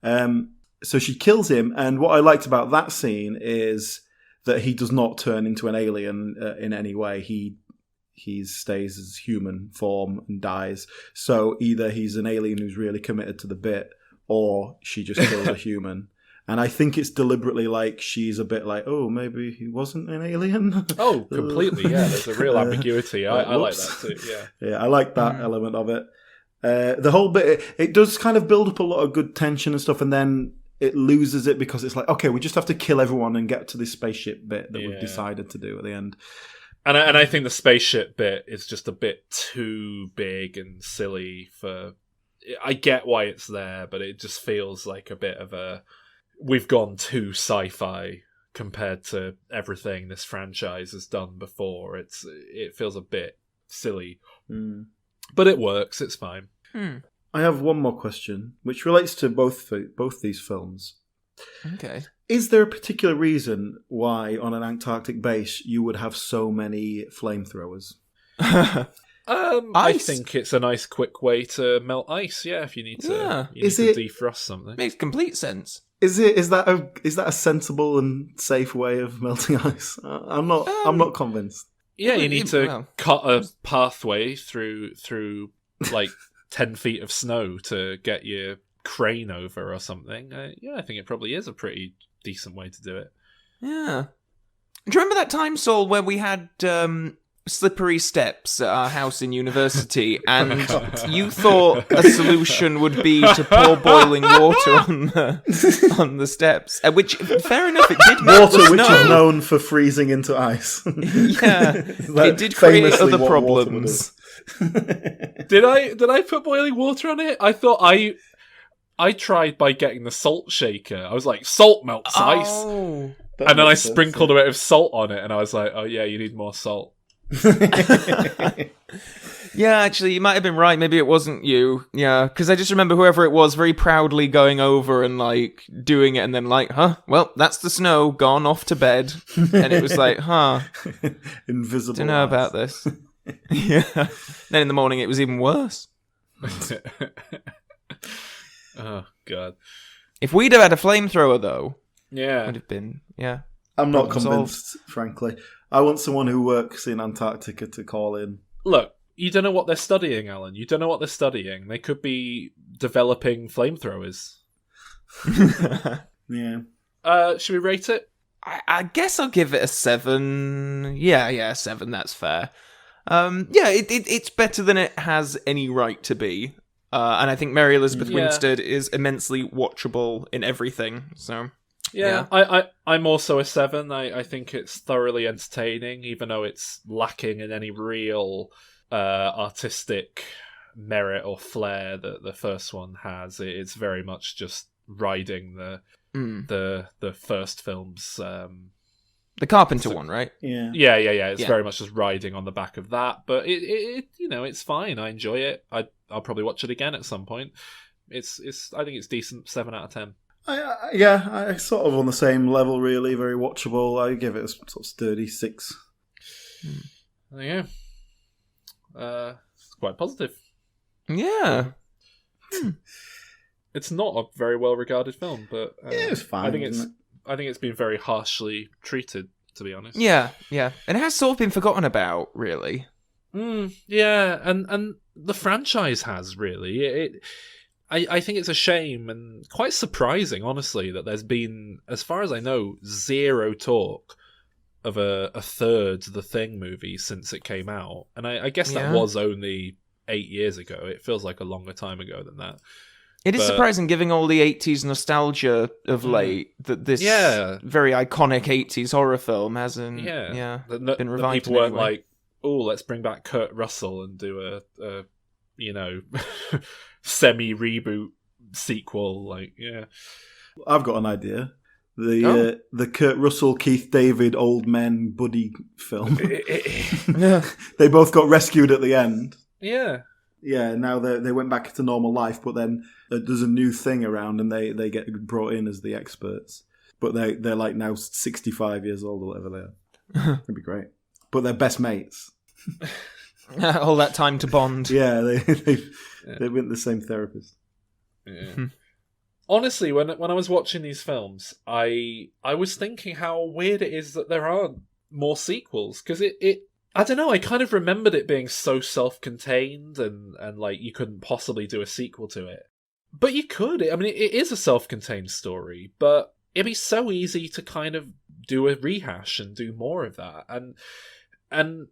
alien. So she kills him, and what I liked about that scene is that he does not turn into an alien in any way. He stays as human form and dies. So either he's an alien who's really committed to the bit, or she just kills a human. And I think it's deliberately she's a bit oh, maybe he wasn't an alien. Oh, completely, yeah. There's a real ambiguity. I like that too, yeah. Yeah, I like that element of it. The whole bit, it does kind of build up a lot of good tension and stuff, and then it loses it because it's okay, we just have to kill everyone and get to this spaceship bit that we've decided to do at the end. And I think the spaceship bit is just a bit too big and silly for... I get why it's there, but it just feels like a bit of a... We've gone too sci-fi compared to everything this franchise has done before. It feels a bit silly. But it works, it's fine. I have one more question, which relates to both these films. Okay. Is there a particular reason why on an Antarctic base you would have so many flamethrowers? I think it's a nice quick way to melt ice, if you need to, defrost something. Makes complete sense. Is that a sensible and safe way of melting ice? I'm not convinced. Yeah, you need to cut a pathway through 10 feet of snow to get your crane over or something. I think it probably is a pretty decent way to do it. Yeah. Do you remember that time, Saul, where we had slippery steps at our house in university, and you thought a solution would be to pour boiling water on the steps? Which, fair enough, it did melt water, which is known for freezing into ice. Yeah, it did create other problems. Did I put boiling water on it? I thought I tried by getting the salt shaker. I was like, salt melts ice. And then I sprinkled a bit of salt on it, and I was like, oh yeah, you need more salt. Yeah, actually, you might have been right. Maybe it wasn't you. Yeah, because I just remember whoever it was very proudly going over and doing it, and then well, that's the snow gone off to bed, and it was invisible. Don't know about this. Yeah. Then in the morning, it was even worse. Oh God! If we'd have had a flamethrower, though, it would have been I'm not convinced, frankly. I want someone who works in Antarctica to call in. Look, you don't know what they're studying, Alan. You don't know what they're studying. They could be developing flamethrowers. Yeah. Should we rate it? I guess I'll give it a 7. Yeah, 7. That's fair. It's better than it has any right to be. And I think Mary Elizabeth Winstead is immensely watchable in everything. So yeah. I'm also a 7. I think it's thoroughly entertaining, even though it's lacking in any real artistic merit or flair that the first one has. It's very much just riding the first film's the Carpenter one, right? Yeah. It's very much just riding on the back of that, but it it's fine. I enjoy it. I'll probably watch it again at some point. I think it's decent. 7 out of 10. I sort of on the same level, really. Very watchable. I give it a sort of sturdy 6. Yeah. It's quite positive. Yeah. It's not a very well regarded film, but it's fine. I think it's been very harshly treated, to be honest. Yeah. And it has sort of been forgotten about, really. Yeah, and the franchise has, really. I think it's a shame and quite surprising, honestly, that there's been, as far as I know, zero talk of a third The Thing movie since it came out. And I guess that was only 8 years ago. It feels like a longer time ago than that. It is surprising, given all the 80s nostalgia of late, that this very iconic 80s horror film hasn't been revived. People weren't like, oh, let's bring back Kurt Russell and do a semi-reboot sequel. Like, yeah. I've got an idea. The Kurt Russell, Keith David, old men buddy film. They both got rescued at the end. Yeah. Yeah, now they went back to normal life, but then there's a new thing around and they get brought in as the experts. But they're like now 65 years old or whatever they are. It'd be great. But they're best mates. All that time to bond. Yeah, they went to the same therapist. Yeah. Honestly, when I was watching these films, I was thinking how weird it is that there aren't more sequels, because it I don't know, I kind of remembered it being so self-contained and like you couldn't possibly do a sequel to it. But you could. I mean, it is a self-contained story, but it'd be so easy to kind of do a rehash and do more of that. And I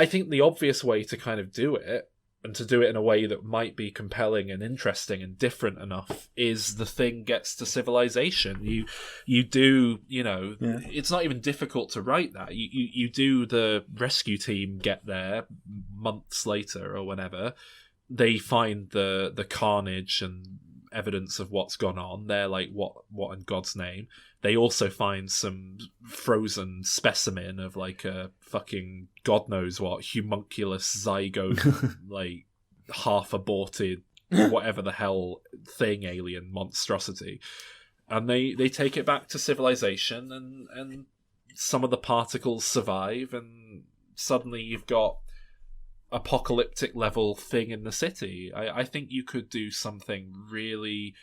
think the obvious way to kind of do it, and to do it in a way that might be compelling and interesting and different enough, is The Thing gets to civilization. You do, it's not even difficult to write that. You do the rescue team get there months later or whenever. They find the carnage and evidence of what's gone on. They're like, what in God's name? They also find some frozen specimen of like a fucking God knows what homunculus zygote, like half aborted, whatever the hell thing, alien monstrosity. And they take it back to civilization, and some of the particles survive, and suddenly you've got apocalyptic level thing in the city. I think you could do something really,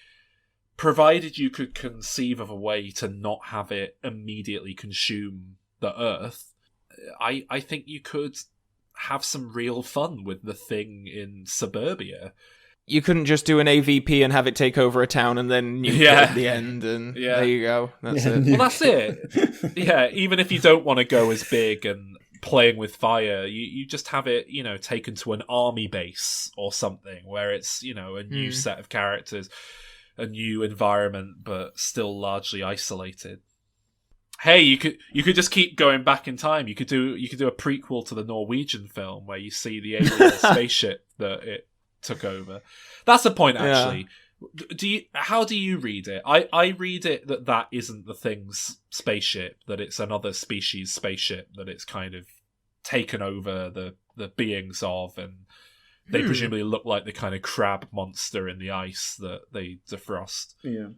provided you could conceive of a way to not have it immediately consume the Earth. I think you could have some real fun with The Thing in suburbia. You couldn't just do an AVP and have it take over a town and then nuke it at the end, and there you go. That's it. Well, that's it. Yeah, even if you don't want to go as big and playing with fire, you just have it, taken to an army base or something where it's, a new set of characters, a new environment, but still largely isolated. Hey, you could just keep going back in time. You could do a prequel to the Norwegian film where you see the alien spaceship that it took over. That's the point, actually. How do you read it? I read it that isn't the Thing's spaceship, that it's another species spaceship, that it's kind of taken over the beings of, and they presumably look like the kind of crab monster in the ice that they defrost. Yeah.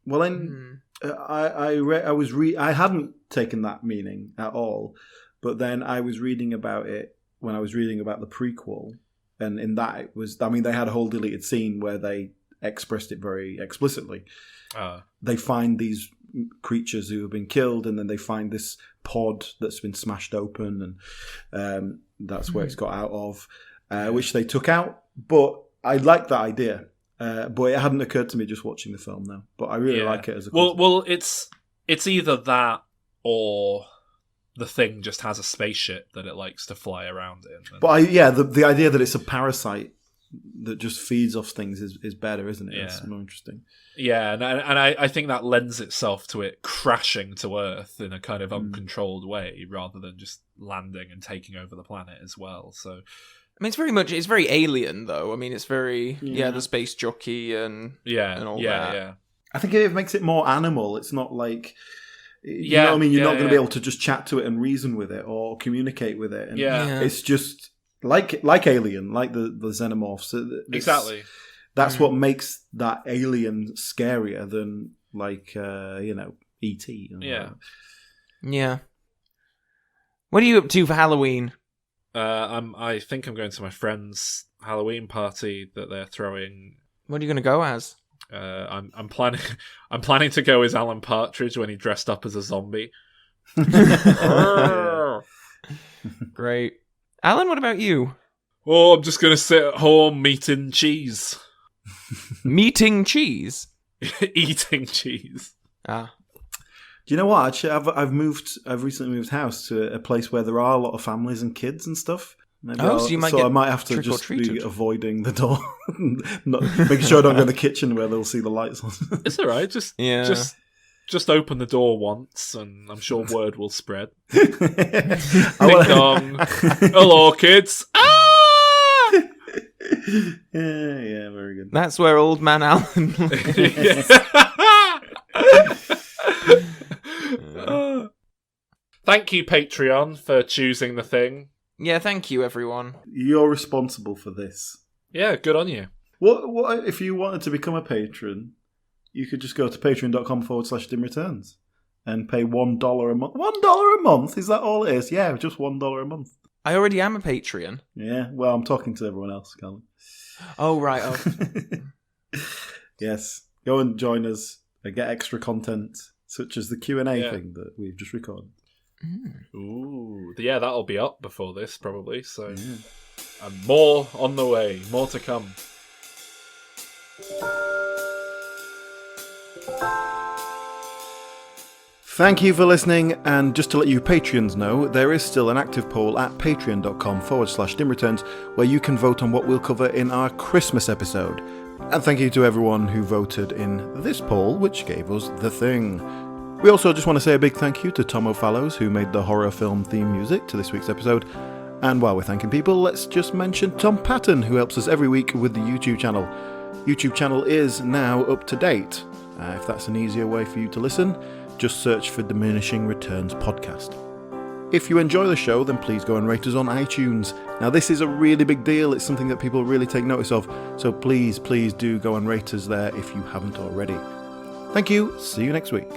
Well, then I hadn't taken that meaning at all, but then I was reading about it when I was reading about the prequel, and in that it was, they had a whole deleted scene where they expressed it very explicitly. They find these creatures who have been killed, and then they find this pod that's been smashed open, and that's where it's got out of, which they took out. But I like that idea. But it hadn't occurred to me just watching the film now. But I really like it as a concept. Well, it's either that or the thing just has a spaceship that it likes to fly around in. But the idea that it's a parasite that just feeds off things is better, isn't it? Yeah. It's more interesting. Yeah, and I think that lends itself to it crashing to Earth in a kind of uncontrolled way, rather than just landing and taking over the planet as well. So, I mean, it's very Alien, though. I mean, it's very the space jockey and all that. Yeah. I think it makes it more animal. It's not like, you know what I mean? You're not going to be able to just chat to it and reason with it or communicate with it. And it's just like Alien, like the xenomorphs. Exactly. That's what makes that alien scarier than like E.T. Yeah. What are you up to for Halloween? I think I'm going to my friend's Halloween party that they're throwing. What are you going to go as? I'm planning to go as Alan Partridge when he dressed up as a zombie. Great. Alan, what about you? Oh, I'm just going to sit at home eating cheese. Meeting cheese? Eating cheese. Ah. Do you know what? Actually, I've recently moved house to a place where there are a lot of families and kids and stuff. So you might get I might have to just trick-or-treated. be avoiding the door, making sure I don't go in the kitchen where they'll see the lights on. It's all right. Just open the door once, and I'm sure word will spread. Ding dong. Hello, kids. Ah! Yeah, very good. That's where old man Alan lives. Thank you, Patreon, for choosing the thing. Yeah, thank you, everyone. You're responsible for this. Yeah, good on you. What if you wanted to become a patron? You could just go to patreon.com/dimreturns and pay $1 a month. $1 a month? Is that all it is? Yeah, just $1 a month. I already am a Patreon. Yeah, well, I'm talking to everyone else, Callum. Oh, right. Oh. Yes, go and join us and get extra content, such as the Q&A thing that we've just recorded. Ooh, yeah, that'll be up before this, probably. So, and more on the way, more to come. Thank you for listening, and just to let you Patreons know, there is still an active poll at patreon.com/dimreturns where you can vote on what we'll cover in our Christmas episode. And thank you to everyone who voted in this poll, which gave us The Thing. We also just want to say a big thank you to Tom O'Fallows, who made the horror film theme music to this week's episode. And while we're thanking people, let's just mention Tom Patton, who helps us every week with the YouTube channel. YouTube channel is now up to date. If that's an easier way for you to listen, just search for Diminishing Returns Podcast. If you enjoy the show, then please go and rate us on iTunes. Now, this is a really big deal. It's something that people really take notice of. So please do go and rate us there if you haven't already. Thank you. See you next week.